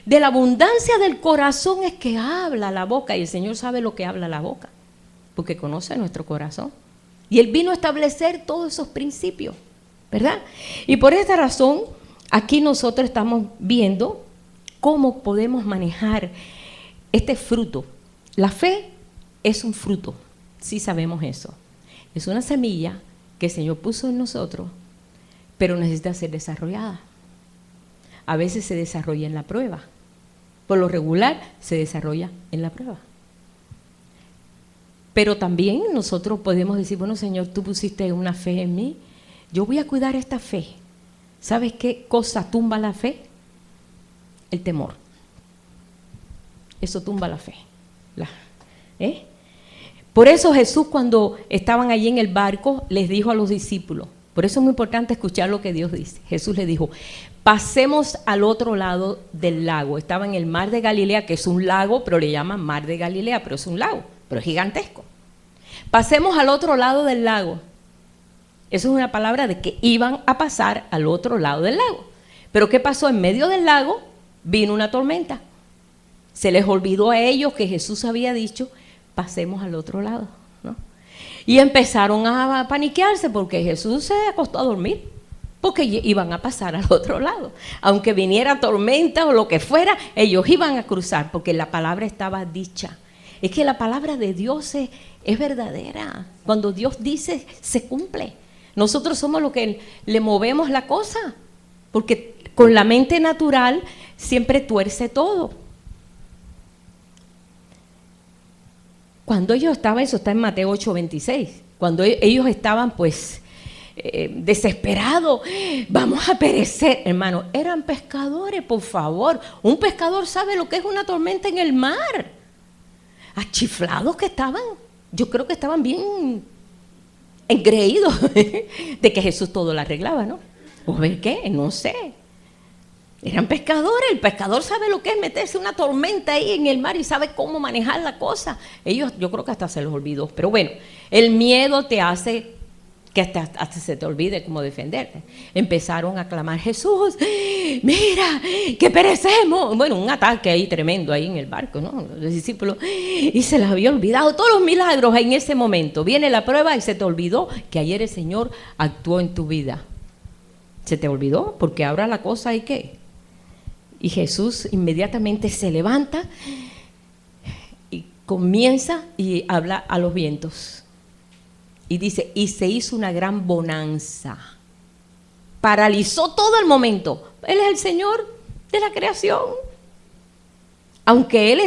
De la abundancia del corazón es que habla la boca, y el Señor sabe lo que habla la boca porque conoce nuestro corazón y Él vino a establecer todos esos principios, ¿verdad? Y por esta razón aquí nosotros estamos viendo cómo podemos manejar este fruto. La fe es un fruto, sí sabemos eso. Es una semilla que el Señor puso en nosotros, pero necesita ser desarrollada. A veces se desarrolla en la prueba. Por lo regular se desarrolla en la prueba. Pero también nosotros podemos decir, bueno, Señor, tú pusiste una fe en mí, yo voy a cuidar esta fe. ¿Sabes qué cosa tumba la fe? El temor. Eso tumba la fe. Por eso Jesús, cuando estaban allí en el barco, les dijo a los discípulos, por eso es muy importante escuchar lo que Dios dice. Jesús les dijo, pasemos al otro lado del lago. Estaba en el mar de Galilea, que es un lago, pero le llaman mar de Galilea, pero es un lago, pero es gigantesco. Pasemos al otro lado del lago. Eso es una palabra de que iban a pasar al otro lado del lago. Pero ¿qué pasó? En medio del lago vino una tormenta. Se les olvidó a ellos que Jesús había dicho, pasemos al otro lado, ¿no? Y empezaron a paniquearse porque Jesús se acostó a dormir, porque iban a pasar al otro lado. Aunque viniera tormenta o lo que fuera, ellos iban a cruzar porque la palabra estaba dicha. Es que la palabra de Dios es verdadera. Cuando Dios dice, se cumple. Nosotros somos los que le movemos la cosa, porque con la mente natural siempre tuerce todo. Cuando ellos estaban, eso está en Mateo 8:26, cuando ellos estaban pues desesperados, vamos a perecer, hermano, eran pescadores, por favor. Un pescador sabe lo que es una tormenta en el mar. Achiflados que estaban, yo creo que estaban bien engreídos de que Jesús todo lo arreglaba, ¿no? ¿O ver qué? No sé. Eran pescadores, el pescador sabe lo que es meterse una tormenta ahí en el mar y sabe cómo manejar la cosa. Ellos, yo creo que hasta se los olvidó, pero bueno, el miedo te hace que hasta se te olvide cómo defenderte. Empezaron a clamar, Jesús, mira, que perecemos. Bueno, un ataque ahí tremendo ahí en el barco, ¿no? Los discípulos, y se les había olvidado todos los milagros en ese momento. Viene la prueba y se te olvidó que ayer el Señor actuó en tu vida. Se te olvidó, porque ahora la cosa hay que. Y Jesús inmediatamente se levanta y comienza y habla a los vientos. Y dice, y se hizo una gran bonanza. Paralizó todo el momento. Él es el Señor de la creación. Aunque él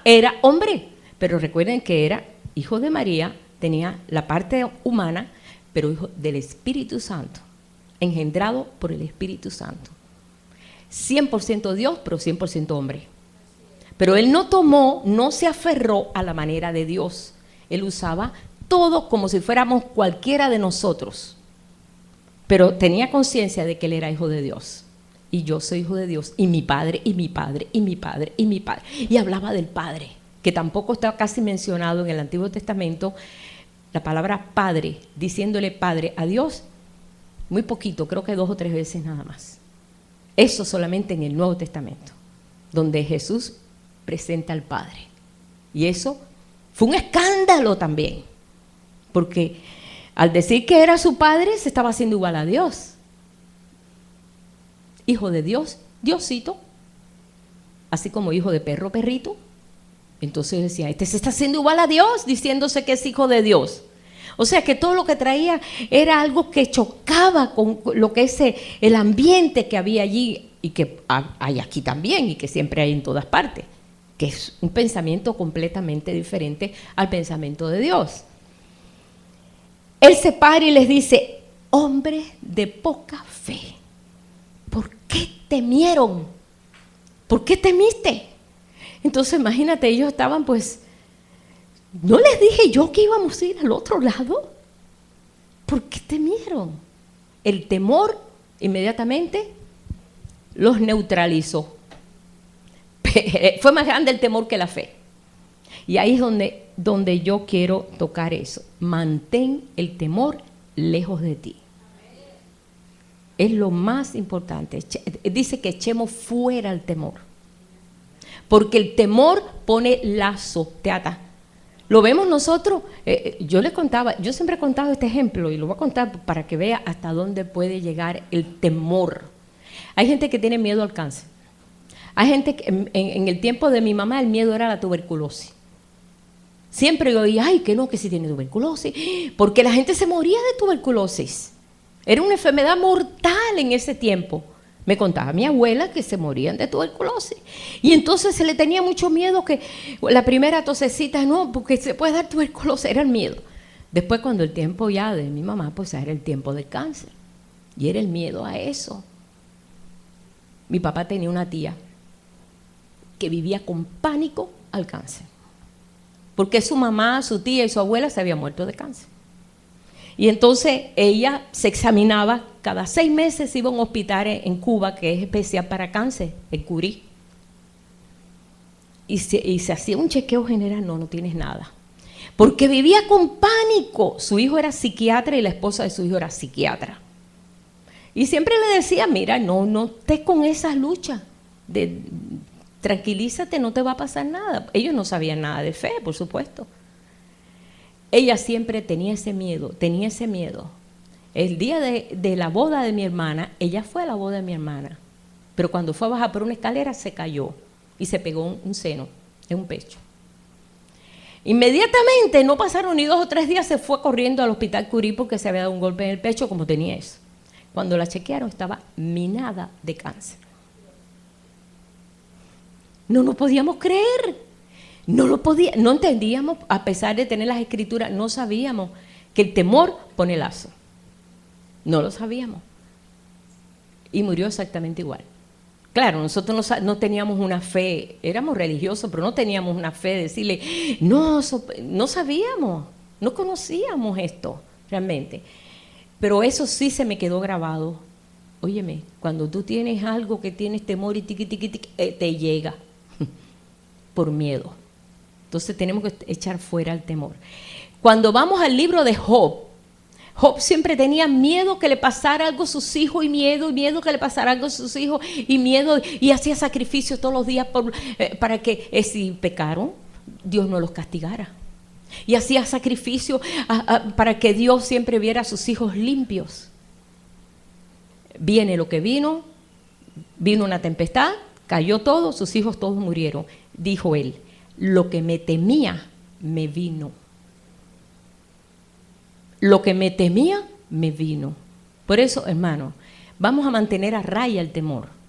era hombre. Pero recuerden que era hijo de María, tenía la parte humana, pero hijo del Espíritu Santo, engendrado por el Espíritu Santo. 100% Dios, pero 100% hombre. Pero él no se aferró a la manera de Dios. Él usaba todo como si fuéramos cualquiera de nosotros, pero tenía conciencia de que él era hijo de Dios, y yo soy hijo de Dios, y mi padre, y mi padre, y mi padre, y mi padre, y hablaba del Padre, que tampoco está casi mencionado en el Antiguo Testamento, la palabra Padre, diciéndole Padre a Dios, muy poquito, creo que 2 o 3 veces nada más. Eso solamente en el Nuevo Testamento, donde Jesús presenta al Padre, y eso fue un escándalo también, porque al decir que era su padre, se estaba haciendo igual a Dios. Hijo de Dios, Diosito, así como hijo de perro, perrito. Entonces decía, este se está haciendo igual a Dios, diciéndose que es hijo de Dios. O sea que todo lo que traía era algo que chocaba con lo que es el ambiente que había allí, y que hay aquí también, y que siempre hay en todas partes, que es un pensamiento completamente diferente al pensamiento de Dios. Él se para y les dice, hombres de poca fe, ¿por qué temieron? ¿Por qué temiste? Entonces imagínate, ellos estaban pues, ¿no les dije yo que íbamos a ir al otro lado? ¿Por qué temieron? El temor inmediatamente los neutralizó. Fue más grande el temor que la fe. Y ahí es donde yo quiero tocar eso. Mantén el temor lejos de ti. Es lo más importante. Dice que echemos fuera el temor. Porque el temor pone lazo, te ata. Lo vemos nosotros. Yo siempre he contado este ejemplo y lo voy a contar para que vea hasta dónde puede llegar el temor. Hay gente que tiene miedo al cáncer. Hay gente que en el tiempo de mi mamá el miedo era la tuberculosis. Siempre yo oía, ay, que no, que si tiene tuberculosis, porque la gente se moría de tuberculosis. Era una enfermedad mortal en ese tiempo. Me contaba mi abuela que se morían de tuberculosis. Y entonces se le tenía mucho miedo que la primera tosecita, no, porque se puede dar tuberculosis, era el miedo. Después cuando el tiempo ya de mi mamá, pues era el tiempo del cáncer. Y era el miedo a eso. Mi papá tenía una tía que vivía con pánico al cáncer. Porque su mamá, su tía y su abuela se habían muerto de cáncer. Y entonces ella se examinaba, cada 6 meses iba a un hospital en Cuba que es especial para cáncer, el Curí. Y se hacía un chequeo general, no tienes nada. Porque vivía con pánico. Su hijo era psiquiatra y la esposa de su hijo era psiquiatra. Y siempre le decía, mira, no estés con esas luchas, tranquilízate, no te va a pasar nada. Ellos no sabían nada de fe, por supuesto. Ella siempre tenía ese miedo. El día de la boda de mi hermana, ella fue a la boda de mi hermana, pero cuando fue a bajar por una escalera se cayó y se pegó un seno en un pecho. Inmediatamente, no pasaron ni 2 o 3 días, se fue corriendo al hospital Curí porque se había dado un golpe en el pecho como tenía eso. Cuando la chequearon estaba minada de cáncer. No nos podíamos creer, no entendíamos, a pesar de tener las escrituras, no sabíamos que el temor pone lazo. No lo sabíamos. Y murió exactamente igual. Claro, nosotros no teníamos una fe, éramos religiosos, pero no teníamos una fe de decirle, no sabíamos, no conocíamos esto realmente. Pero eso sí se me quedó grabado. Óyeme, cuando tú tienes algo que tienes temor y te llega por miedo. Entonces tenemos que echar fuera el temor. Cuando vamos al libro de Job, Job siempre tenía miedo que le pasara algo a sus hijos, y miedo que le pasara algo a sus hijos, y miedo, y hacía sacrificios todos los días para que si pecaron, Dios no los castigara. Y hacía sacrificio para que Dios siempre viera a sus hijos limpios. Viene lo que vino una tempestad, cayó todo, sus hijos todos murieron. Dijo él, lo que me temía me vino. Lo que me temía me vino. Por eso, hermano, vamos a mantener a raya el temor.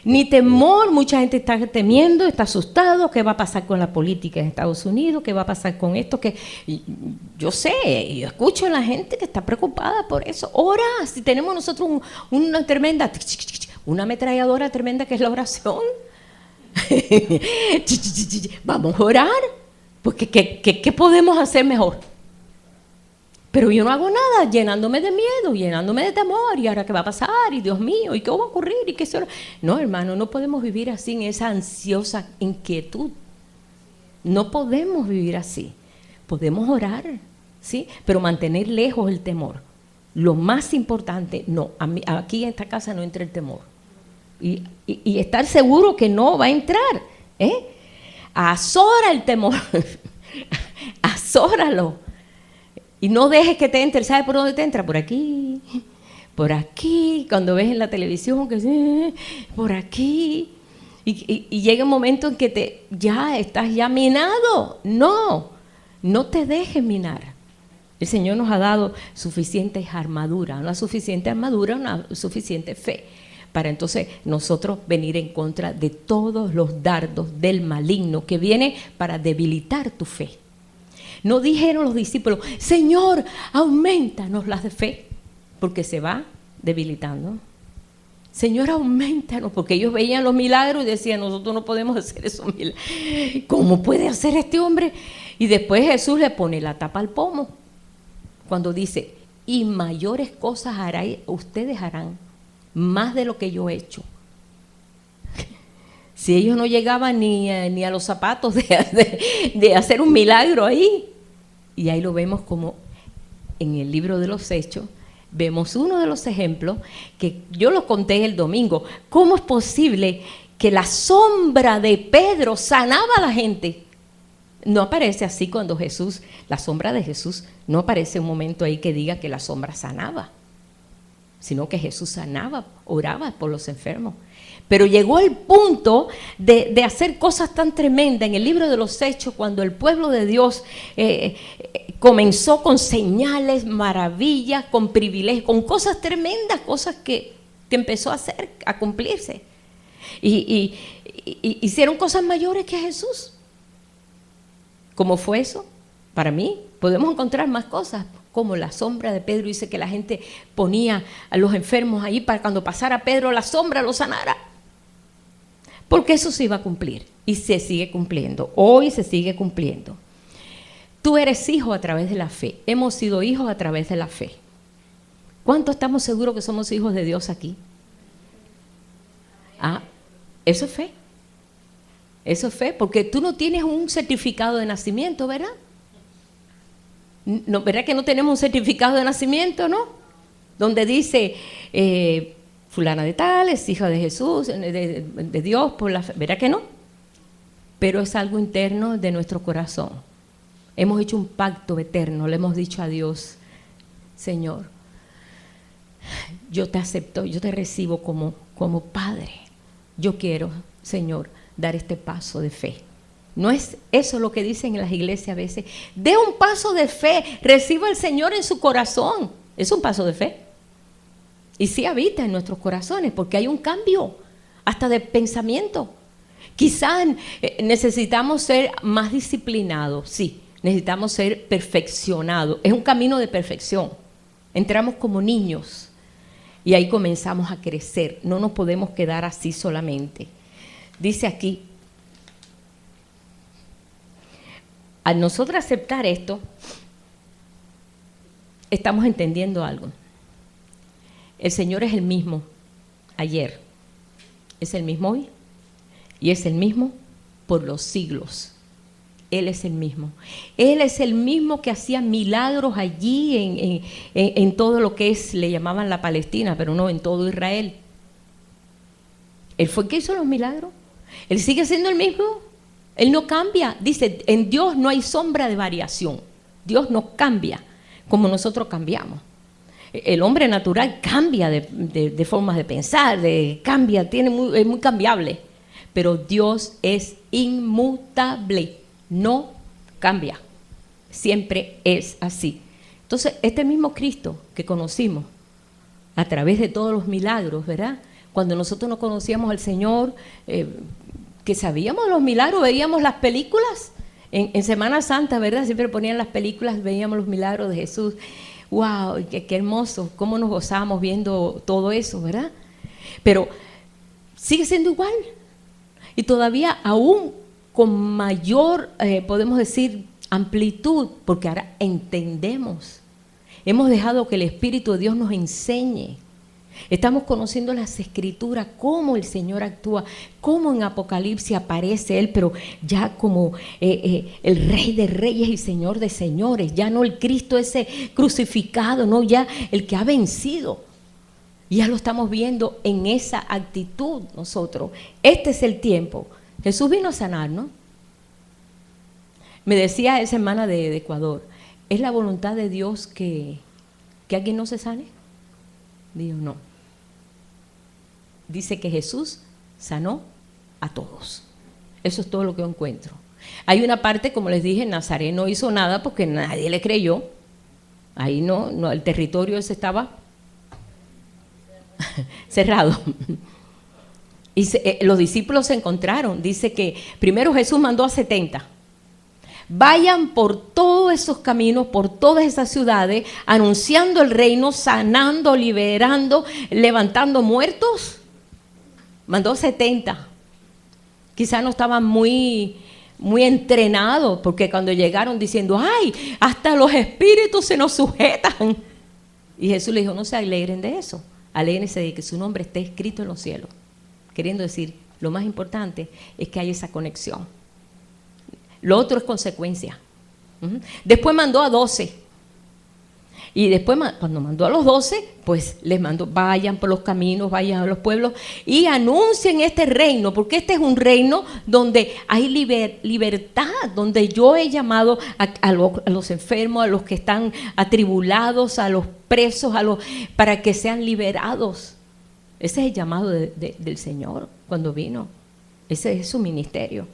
Ni temor, mucha gente está temiendo, está asustado, ¿qué va a pasar con la política en Estados Unidos? ¿Qué va a pasar con esto? Yo sé, yo escucho a la gente que está preocupada por eso. Ora, si tenemos nosotros una tremenda, una ametralladora tremenda que es la oración. Vamos a orar, porque ¿qué podemos hacer mejor? Pero yo no hago nada, llenándome de miedo, llenándome de temor, y ahora qué va a pasar, y Dios mío, y qué va a ocurrir, y qué será. No, hermano, no podemos vivir así en esa ansiosa inquietud. No podemos vivir así. Podemos orar, ¿sí? Pero mantener lejos el temor. Lo más importante, no, aquí en esta casa no entra el temor. Y estar seguro que no va a entrar, azora el temor, azóralo. Y no dejes que te entre. ¿Sabes por dónde te entra? Por aquí, cuando ves en la televisión, que por aquí. Y llega un momento en que estás ya minado. No te dejes minar. El Señor nos ha dado suficientes armaduras, una suficiente armadura, una suficiente fe, para entonces nosotros venir en contra de todos los dardos del maligno que viene para debilitar tu fe. No dijeron los discípulos, Señor, aumentanos las de fe, porque se va debilitando. Señor, aumentanos, porque ellos veían los milagros y decían, nosotros no podemos hacer esos milagros. ¿Cómo puede hacer este hombre? Y después Jesús le pone la tapa al pomo, cuando dice, y mayores cosas ustedes harán, más de lo que yo he hecho. Si ellos no llegaban ni a los zapatos de hacer un milagro ahí. Y ahí lo vemos como en el libro de los Hechos, vemos uno de los ejemplos que yo lo conté el domingo. ¿Cómo es posible que la sombra de Pedro sanaba a la gente? No aparece así cuando Jesús, la sombra de Jesús, no aparece un momento ahí que diga que la sombra sanaba, sino que Jesús sanaba, oraba por los enfermos. Pero llegó el punto de hacer cosas tan tremendas en el libro de los Hechos, cuando el pueblo de Dios comenzó con señales, maravillas, con privilegios, con cosas tremendas, cosas que empezó a hacer, a cumplirse. Y hicieron cosas mayores que Jesús. ¿Cómo fue eso? Para mí, podemos encontrar más cosas, como la sombra de Pedro. Dice que la gente ponía a los enfermos ahí para cuando pasara Pedro, la sombra los sanara. Porque eso se iba a cumplir y se sigue cumpliendo. Hoy se sigue cumpliendo. Tú eres hijo a través de la fe. Hemos sido hijos a través de la fe. ¿Cuánto estamos seguros que somos hijos de Dios aquí? Eso es fe. Eso es fe, porque tú no tienes un certificado de nacimiento, ¿verdad? No, ¿verdad que no tenemos un certificado de nacimiento, no? Donde dice, fulana de tal, es hija de Jesús, de Dios, por la fe. ¿Verdad que no? Pero es algo interno de nuestro corazón. Hemos hecho un pacto eterno, le hemos dicho a Dios, Señor, yo te acepto, yo te recibo como Padre. Yo quiero, Señor, dar este paso de fe. ¿No es eso lo que dicen en las iglesias a veces? Dé un paso de fe, reciba al Señor en su corazón. Es un paso de fe. Y sí habita en nuestros corazones, porque hay un cambio, hasta de pensamiento. Quizás necesitamos ser más disciplinados, sí, necesitamos ser perfeccionados. Es un camino de perfección. Entramos como niños y ahí comenzamos a crecer. No nos podemos quedar así solamente. Dice aquí, al nosotros aceptar esto, estamos entendiendo algo. El Señor es el mismo ayer, es el mismo hoy y es el mismo por los siglos. Él es el mismo. Él es el mismo que hacía milagros allí en todo lo que es, le llamaban la Palestina, pero no, en todo Israel. Él fue el que hizo los milagros. Él sigue siendo el mismo. Él no cambia. Dice, en Dios no hay sombra de variación. Dios no cambia como nosotros cambiamos. El hombre natural cambia de formas de pensar, cambia, es muy cambiable. Pero Dios es inmutable, no cambia. Siempre es así. Entonces, este mismo Cristo que conocimos a través de todos los milagros, ¿verdad? Cuando nosotros no conocíamos al Señor, que sabíamos los milagros, veíamos las películas en Semana Santa, ¿verdad? Siempre ponían las películas, veíamos los milagros de Jesús. ¡Wow! Qué hermoso! ¿Cómo nos gozamos viendo todo eso, verdad? Pero sigue siendo igual. Y todavía aún con mayor, podemos decir, amplitud, porque ahora entendemos. Hemos dejado que el Espíritu de Dios nos enseñe. Estamos conociendo las Escrituras, cómo el Señor actúa, cómo en Apocalipsis aparece Él, pero ya como el Rey de Reyes y Señor de Señores, ya no el Cristo ese crucificado, no, ya el que ha vencido. Ya lo estamos viendo en esa actitud nosotros. Este es el tiempo. Jesús vino a sanar, ¿no? Me decía esa hermana de Ecuador, ¿es la voluntad de Dios que alguien no se sane? Digo, no. Dice que Jesús sanó a todos. Eso es todo lo que yo encuentro. Hay una parte, como les dije, Nazaret no hizo nada porque nadie le creyó. Ahí no, el territorio ese estaba cerrado. Y los discípulos se encontraron. Dice que primero Jesús mandó a 70. Vayan por todos esos caminos, por todas esas ciudades, anunciando el reino, sanando, liberando, levantando muertos. Mandó 70. Quizás no estaban muy entrenados, porque cuando llegaron diciendo, ¡ay! Hasta los espíritus se nos sujetan. Y Jesús le dijo, no se alegren de eso. Alégrense de que su nombre esté escrito en los cielos. Queriendo decir, lo más importante es que hay esa conexión. Lo otro es consecuencia. Después mandó a 12. Y después, cuando mandó a los 12, pues les mandó, vayan por los caminos, vayan a los pueblos y anuncien este reino, porque este es un reino donde hay libertad, donde yo he llamado a los enfermos, a los que están atribulados, a los presos, para que sean liberados. Ese es el llamado del Señor cuando vino. Ese es su ministerio.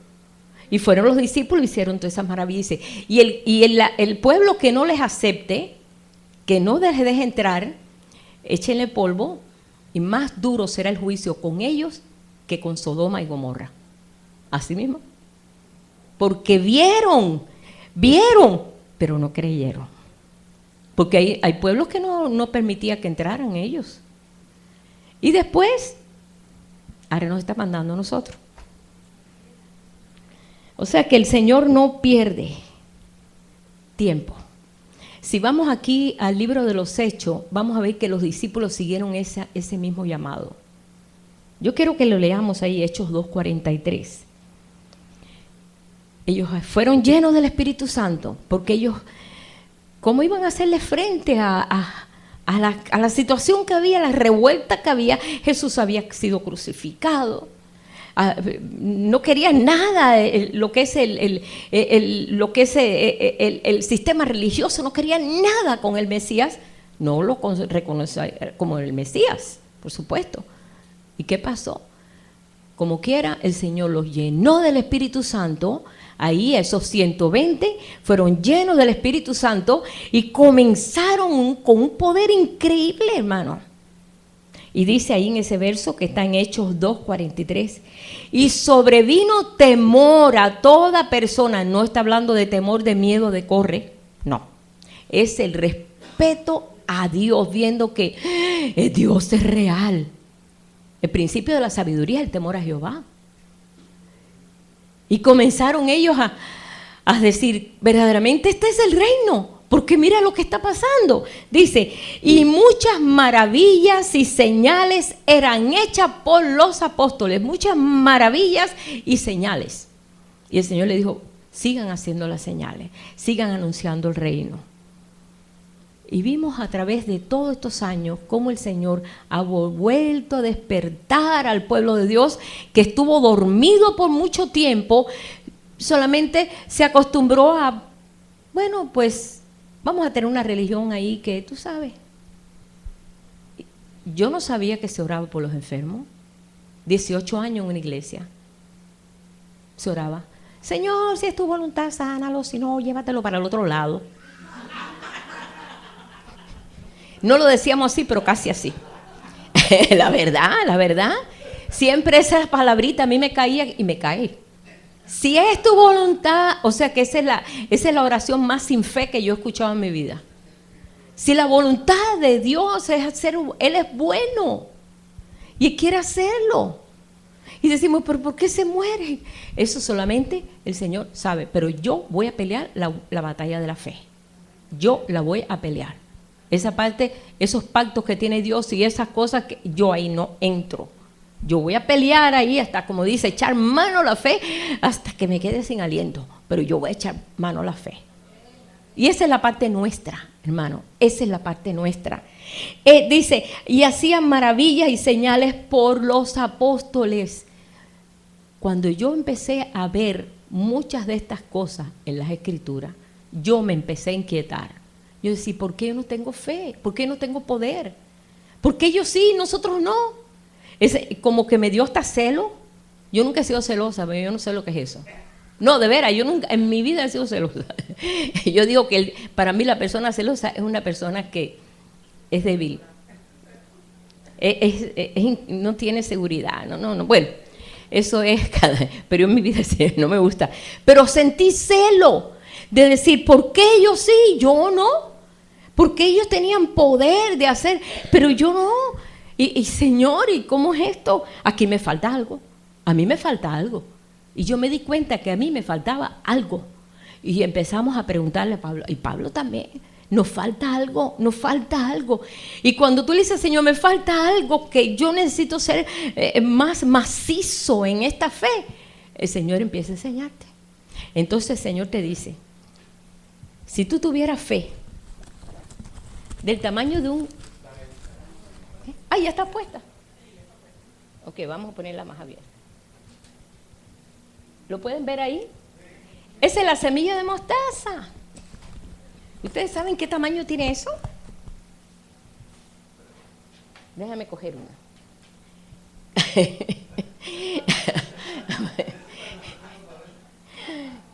Y fueron los discípulos y hicieron todas esas maravillas. Y el pueblo que no les acepte, que no les deje entrar, échenle polvo y más duro será el juicio con ellos que con Sodoma y Gomorra. Así mismo. Porque vieron, pero no creyeron. Porque hay pueblos que no permitía que entraran ellos. Y después, ahora nos está mandando a nosotros. O sea que el Señor no pierde tiempo. Si vamos aquí al libro de los Hechos, vamos a ver que los discípulos siguieron ese mismo llamado. Yo quiero que lo leamos ahí, Hechos 2:43. Ellos fueron llenos del Espíritu Santo, porque ellos, ¿cómo iban a hacerle frente a la situación que había, la revuelta que había? Jesús había sido crucificado. No querían nada, lo que es el sistema religioso, no querían nada con el Mesías, no lo reconocía como el Mesías, por supuesto. ¿Y qué pasó? Como quiera, el Señor los llenó del Espíritu Santo. Ahí esos 120 fueron llenos del Espíritu Santo y comenzaron con un poder increíble, hermano. Y dice ahí en ese verso que está en Hechos 2:43, y sobrevino temor a toda persona. No está hablando de temor, de miedo, de corre, no. Es el respeto a Dios, viendo que Dios es real. El principio de la sabiduría es el temor a Jehová. Y comenzaron ellos a decir, verdaderamente este es el reino. Porque mira lo que está pasando. Dice, y muchas maravillas y señales eran hechas por los apóstoles. Muchas maravillas y señales. Y el Señor le dijo, sigan haciendo las señales, sigan anunciando el reino. Y vimos a través de todos estos años cómo el Señor ha vuelto a despertar al pueblo de Dios que estuvo dormido por mucho tiempo, solamente se acostumbró a, bueno, pues vamos a tener una religión ahí que tú sabes. Yo no sabía que se oraba por los enfermos. 18 años en una iglesia se oraba. Señor, si es tu voluntad, sánalo, si no, llévatelo para el otro lado. No lo decíamos así, pero casi así. La verdad. Siempre esa palabrita a mí me caía y me cae. Si es tu voluntad, o sea que esa es la oración más sin fe que yo he escuchado en mi vida. Si la voluntad de Dios es hacer, Él es bueno y quiere hacerlo. Y decimos, pero ¿por qué se muere? Eso solamente el Señor sabe. Pero yo voy a pelear la batalla de la fe. Yo la voy a pelear. Esa parte, esos pactos que tiene Dios y esas cosas, que yo ahí no entro. Yo voy a pelear ahí hasta, como dice, echar mano a la fe hasta que me quede sin aliento. Pero yo voy a echar mano a la fe. Y esa es la parte nuestra, hermano. Esa es la parte nuestra. Dice, y hacían maravillas y señales por los apóstoles. Cuando yo empecé a ver muchas de estas cosas en las Escrituras, yo me empecé a inquietar. Yo decía, ¿por qué yo no tengo fe? ¿Por qué no tengo poder? ¿Por qué ellos sí, nosotros no? Como que me dio hasta celo. Yo nunca he sido celosa, pero yo no sé lo que es eso. No, de veras, yo nunca en mi vida he sido celosa. Yo digo que para mí la persona celosa es una persona que es débil. No tiene seguridad. No. Bueno, eso es pero en mi vida no me gusta. Pero sentí celo de decir, ¿por qué ellos sí, yo no? Porque ellos tenían poder de hacer, pero yo no. Y Señor, ¿y cómo es esto? Aquí me falta algo. A mí me falta algo. Y yo me di cuenta que a mí me faltaba algo. Y empezamos a preguntarle a Pablo, y Pablo también, nos falta algo. Y cuando tú le dices, Señor, me falta algo, que yo necesito ser más macizo en esta fe, el Señor empieza a enseñarte. Entonces el Señor te dice, si tú tuvieras fe del tamaño de un... ya está puesta. Ok, vamos a ponerla más abierta. ¿Lo pueden ver ahí? Esa es la semilla de mostaza. ¿Ustedes saben qué tamaño tiene eso? Déjame coger una.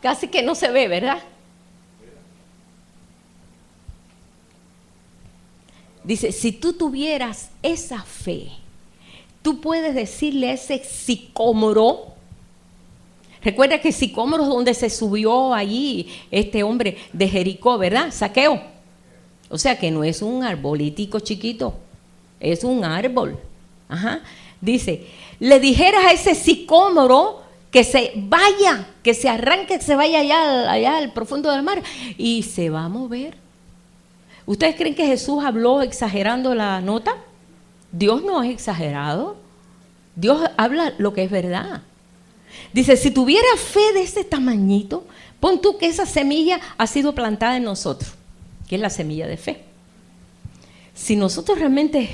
Casi que no se ve, ¿verdad? Dice, si tú tuvieras esa fe, tú puedes decirle a ese sicómoro. Recuerda que sicómoro es donde se subió allí este hombre de Jericó, ¿verdad? Zaqueo. O sea que no es un arbolitico chiquito, es un árbol. Ajá. Dice, le dijeras a ese sicómoro que se vaya, que se arranque, que se vaya allá al profundo del mar y se va a mover. ¿Ustedes creen que Jesús habló exagerando la nota? Dios no es exagerado. Dios habla lo que es verdad. Dice, si tuviera fe de ese tamañito, pon tú que esa semilla ha sido plantada en nosotros, que es la semilla de fe. Si nosotros realmente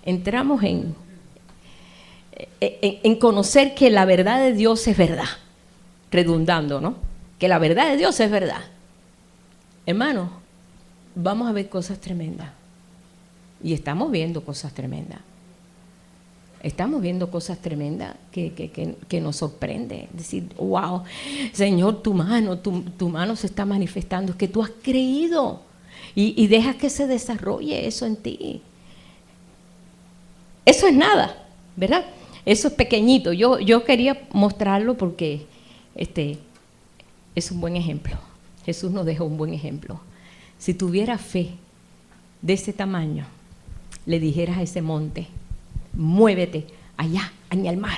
entramos en conocer que la verdad de Dios es verdad, redundando, ¿no? Que la verdad de Dios es verdad. Hermano, vamos a ver cosas tremendas. Y estamos viendo cosas tremendas. Estamos viendo cosas tremendas que nos sorprende. Decir, wow, Señor, tu mano se está manifestando. Es que tú has creído y dejas que se desarrolle eso en ti. Eso es nada, ¿verdad? Eso es pequeñito. Yo quería mostrarlo porque es un buen ejemplo. Jesús nos dejó un buen ejemplo. Si tuviera fe de ese tamaño, le dijeras a ese monte, muévete allá, en el mar,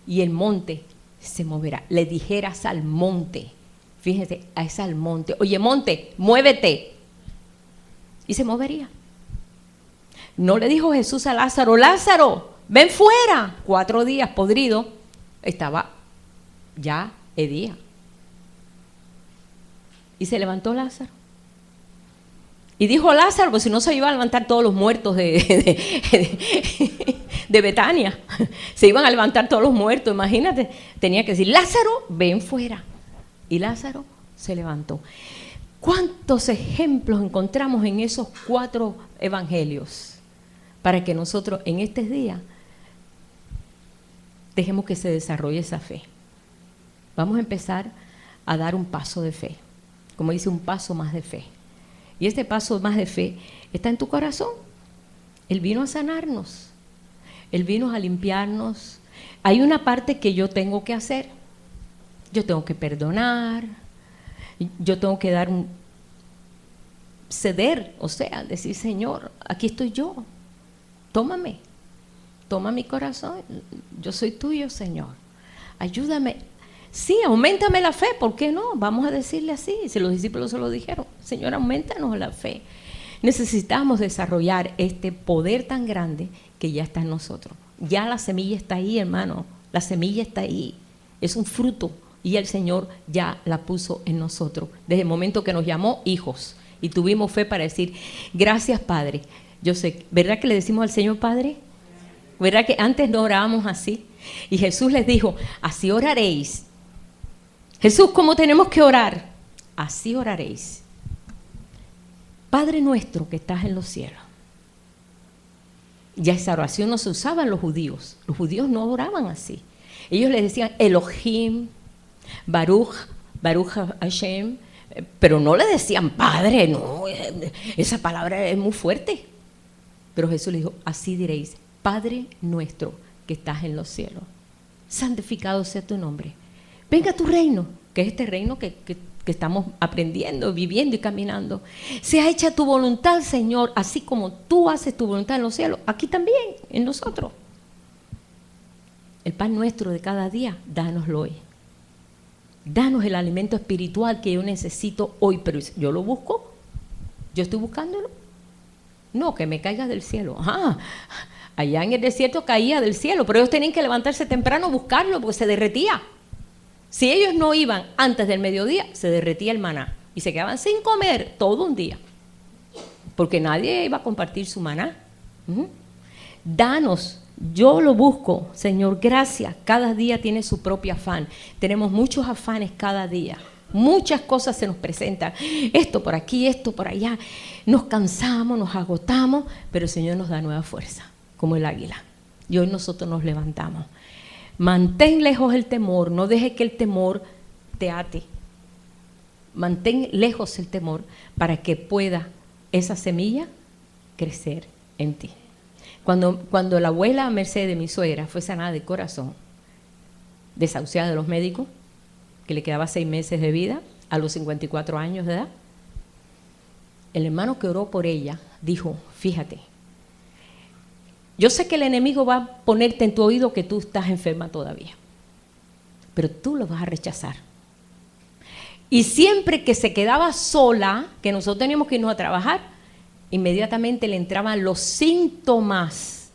y el monte se moverá. Le dijeras al monte, fíjense, a ese al monte, oye monte, muévete, y se movería. No le dijo Jesús a Lázaro, Lázaro, ven fuera. 4 días podrido, estaba ya hedía. Y se levantó Lázaro. Y dijo Lázaro, pues si no se iban a levantar todos los muertos de Betania. Se iban a levantar todos los muertos, imagínate. Tenía que decir, Lázaro, ven fuera. Y Lázaro se levantó. ¿Cuántos ejemplos encontramos en esos 4 evangelios? Para que nosotros en este día dejemos que se desarrolle esa fe. Vamos a empezar a dar un paso de fe. Como dice, un paso más de fe. Y este paso más de fe está en tu corazón. Él vino a sanarnos. Él vino a limpiarnos. Hay una parte que yo tengo que hacer. Yo tengo que perdonar. Yo tengo que ceder, o sea, decir, Señor, aquí estoy yo. Tómame. Toma mi corazón. Yo soy tuyo, Señor. Ayúdame. Sí, auméntame la fe, ¿por qué no? Vamos a decirle así, si los discípulos se lo dijeron, Señor, aumentanos la fe. Necesitamos desarrollar este poder tan grande que ya está en nosotros. Ya la semilla está ahí, hermano, la semilla está ahí, es un fruto y el Señor ya la puso en nosotros. Desde el momento que nos llamó hijos y tuvimos fe para decir, gracias Padre. Yo sé, ¿verdad que le decimos al Señor Padre? ¿Verdad que antes no orábamos así? Y Jesús les dijo, así oraréis. Jesús, ¿cómo tenemos que orar? Así oraréis. Padre nuestro que estás en los cielos. Ya esa oración no se usaba en los judíos. Los judíos no oraban así. Ellos le decían Elohim, Baruch Hashem, pero no le decían Padre, no, esa palabra es muy fuerte. Pero Jesús le dijo, así diréis, Padre nuestro que estás en los cielos. Santificado sea tu nombre. Venga tu reino, que es este reino que estamos aprendiendo, viviendo y caminando. Sea hecha tu voluntad, Señor, así como tú haces tu voluntad en los cielos, aquí también, en nosotros. El pan nuestro de cada día, dánoslo hoy. Danos el alimento espiritual que yo necesito hoy, pero yo lo busco, yo estoy buscándolo. No, que me caiga del cielo. Ajá. Allá en el desierto caía del cielo, pero ellos tenían que levantarse temprano a buscarlo porque se derretía. Si ellos no iban antes del mediodía, se derretía el maná y se quedaban sin comer todo un día, porque nadie iba a compartir su maná. Danos, yo lo busco, Señor, gracias. Cada día tiene su propio afán. Tenemos muchos afanes cada día. Muchas cosas se nos presentan, esto por aquí, esto por allá. Nos cansamos, nos agotamos, pero el Señor nos da nueva fuerza, como el águila. Y hoy nosotros nos levantamos. Mantén lejos el temor, no dejes que el temor te ate. Mantén lejos el temor para que pueda esa semilla crecer en ti. Cuando la abuela Mercedes, mi suegra, fue sanada de corazón, desahuciada de los médicos, que le quedaba 6 meses de vida, a los 54 años de edad, el hermano que oró por ella dijo, fíjate, yo sé que el enemigo va a ponerte en tu oído que tú estás enferma todavía, pero tú lo vas a rechazar. Y siempre que se quedaba sola, que nosotros teníamos que irnos a trabajar, inmediatamente le entraban los síntomas,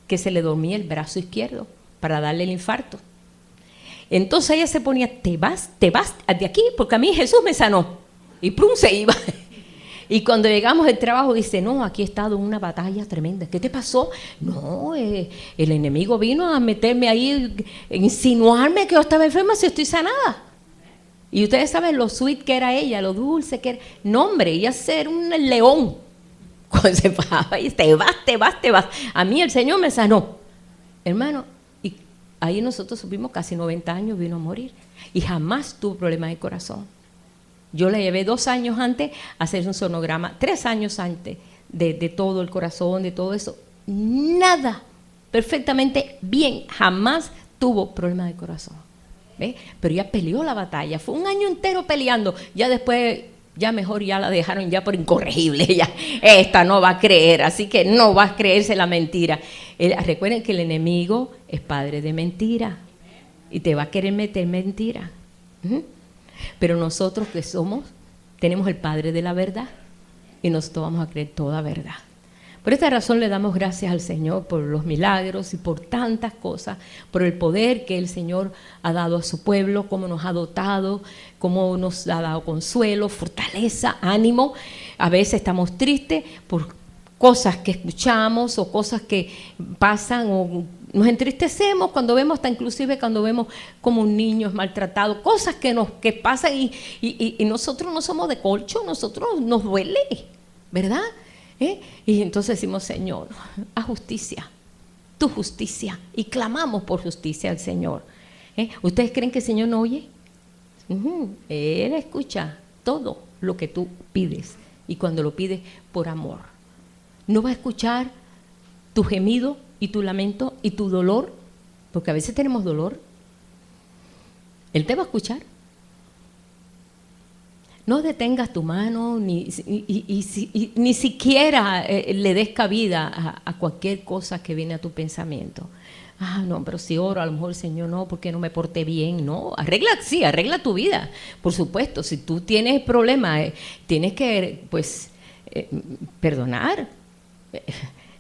que se le dormía el brazo izquierdo para darle el infarto. Entonces ella se ponía, te vas de aquí, porque a mí Jesús me sanó. Y plum, se iba. Y cuando llegamos al trabajo dice, no, aquí he estado en una batalla tremenda. ¿Qué te pasó? No, el enemigo vino a meterme ahí, insinuarme que yo estaba enferma si estoy sanada. Y ustedes saben lo sweet que era ella, lo dulce que era. No, hombre, ella era un león. Cuando se bajaba y te vas. A mí el Señor me sanó. Hermano, y ahí nosotros supimos casi 90 años, vino a morir. Y jamás tuvo problemas de corazón. Yo la llevé 2 años antes a hacer un sonograma, 3 años antes de todo el corazón, de todo eso. Nada, perfectamente bien, jamás tuvo problemas de corazón. ¿Ve? Pero ya peleó la batalla, fue 1 año entero peleando. Ya después, ya mejor ya la dejaron ya por incorregible. Ya, esta no va a creer, así que no va a creerse la mentira. Recuerden que el enemigo es padre de mentira y te va a querer meter mentira. Pero nosotros que tenemos el Padre de la verdad y nosotros vamos a creer toda verdad. Pues Por esta razón le damos gracias al Señor por los milagros y por tantas cosas, por el poder que el Señor ha dado a su pueblo, cómo nos ha dotado, cómo nos ha dado consuelo, fortaleza, ánimo. A veces estamos tristes por cosas que escuchamos o cosas que pasan, o nos entristecemos cuando vemos, hasta inclusive cuando vemos como un niño es maltratado, cosas que pasan y nosotros no somos de colcho, nosotros nos duele, ¿verdad? Y entonces decimos, Señor, haz justicia, tu justicia, y clamamos por justicia al Señor. ¿Ustedes creen que el Señor no oye? Él escucha todo lo que tú pides, y cuando lo pides por amor. No va a escuchar tu gemido y tu lamento y tu dolor, porque a veces tenemos dolor. Él te va a escuchar. No detengas tu mano, ni siquiera le des cabida a cualquier cosa que viene a tu pensamiento. No, pero si oro, a lo mejor el Señor no, porque no me porté bien. No, arregla tu vida, por supuesto. Si tú tienes problemas, tienes que, perdonar.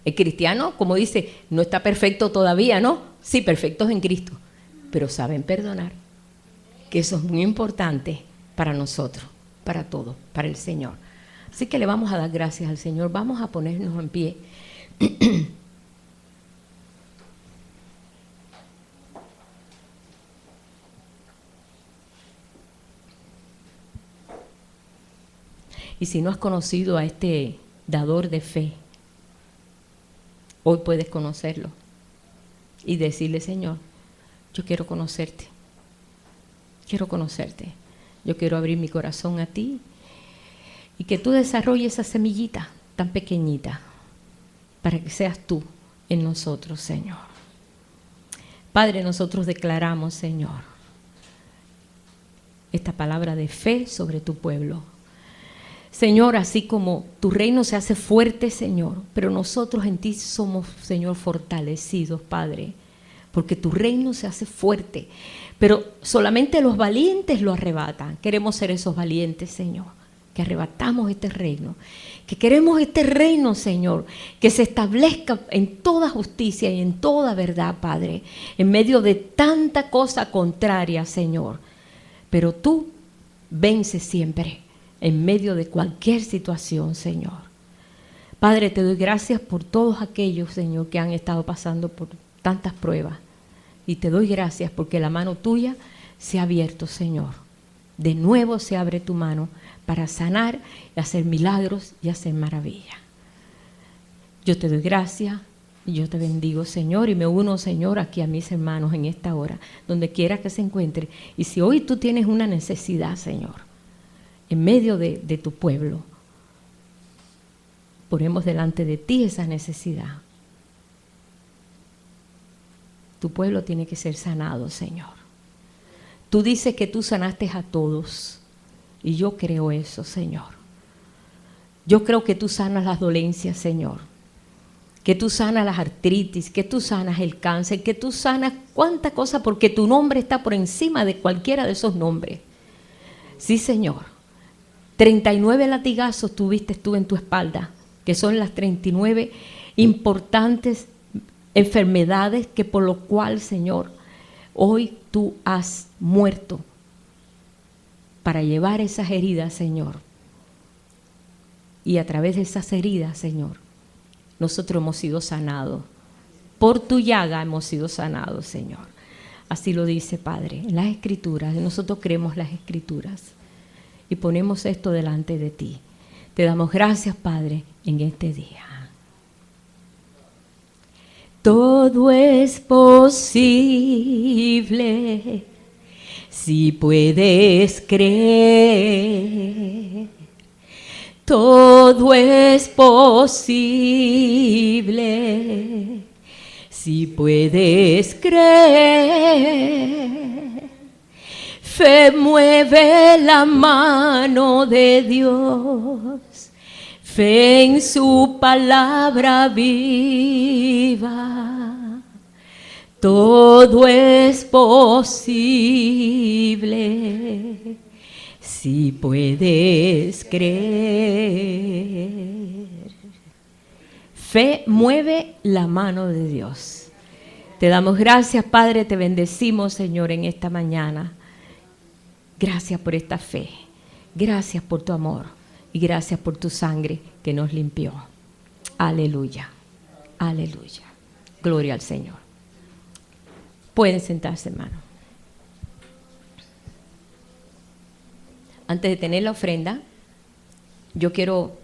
El cristiano, como dice, no está perfecto todavía, ¿no? Sí, perfectos en Cristo, pero saben perdonar, que eso es muy importante para nosotros, para todos, para el Señor. Así que le vamos a dar gracias al Señor. Vamos a ponernos en pie. Y si no has conocido a este dador de fe, hoy puedes conocerlo y decirle, Señor, yo quiero conocerte. Yo quiero abrir mi corazón a ti y que tú desarrolles esa semillita tan pequeñita para que seas tú en nosotros, Señor. Padre, nosotros declaramos, Señor, esta palabra de fe sobre tu pueblo. Señor, así como tu reino se hace fuerte, Señor, pero nosotros en ti somos, Señor, fortalecidos, Padre, porque tu reino se hace fuerte, pero solamente los valientes lo arrebatan. Queremos ser esos valientes, Señor, que arrebatamos este reino, que queremos este reino, Señor, que se establezca en toda justicia y en toda verdad, Padre, en medio de tanta cosa contraria, Señor, pero tú vences siempre en medio de cualquier situación, Señor. Padre, te doy gracias por todos aquellos, Señor, que han estado pasando por tantas pruebas. Y te doy gracias porque la mano tuya se ha abierto, Señor. De nuevo se abre tu mano para sanar y hacer milagros y hacer maravillas. Yo te doy gracias y yo te bendigo, Señor, y me uno, Señor, aquí a mis hermanos en esta hora, donde quiera que se encuentre. Y si hoy tú tienes una necesidad, Señor, en medio de tu pueblo, ponemos delante de ti esa necesidad. Tu pueblo tiene que ser sanado, Señor. Tú dices que tú sanaste a todos, y yo creo eso, Señor. Yo creo que tú sanas las dolencias, Señor, que tú sanas las artritis, que tú sanas el cáncer, que tú sanas cuánta cosa, porque tu nombre está por encima de cualquiera de esos nombres. Sí, Señor. 39 latigazos tuviste tú en tu espalda, que son las 39 importantes enfermedades que por lo cual, Señor, hoy tú has muerto para llevar esas heridas, Señor. Y a través de esas heridas, Señor, nosotros hemos sido sanados. Por tu llaga hemos sido sanados, Señor. Así lo dice, Padre, en las Escrituras. Nosotros creemos las Escrituras. Y ponemos esto delante de ti. Te damos gracias, Padre, en este día. Todo es posible si puedes creer. Todo es posible si puedes creer. Fe mueve la mano de Dios, fe en su palabra viva. Todo es posible si puedes creer. Fe mueve la mano de Dios. Te damos gracias, Padre, te bendecimos, Señor, en esta mañana. Gracias por esta fe. Gracias por tu amor. Y gracias por tu sangre que nos limpió. Aleluya. Aleluya. Gloria al Señor. Pueden sentarse, hermano. Antes de tener la ofrenda, yo quiero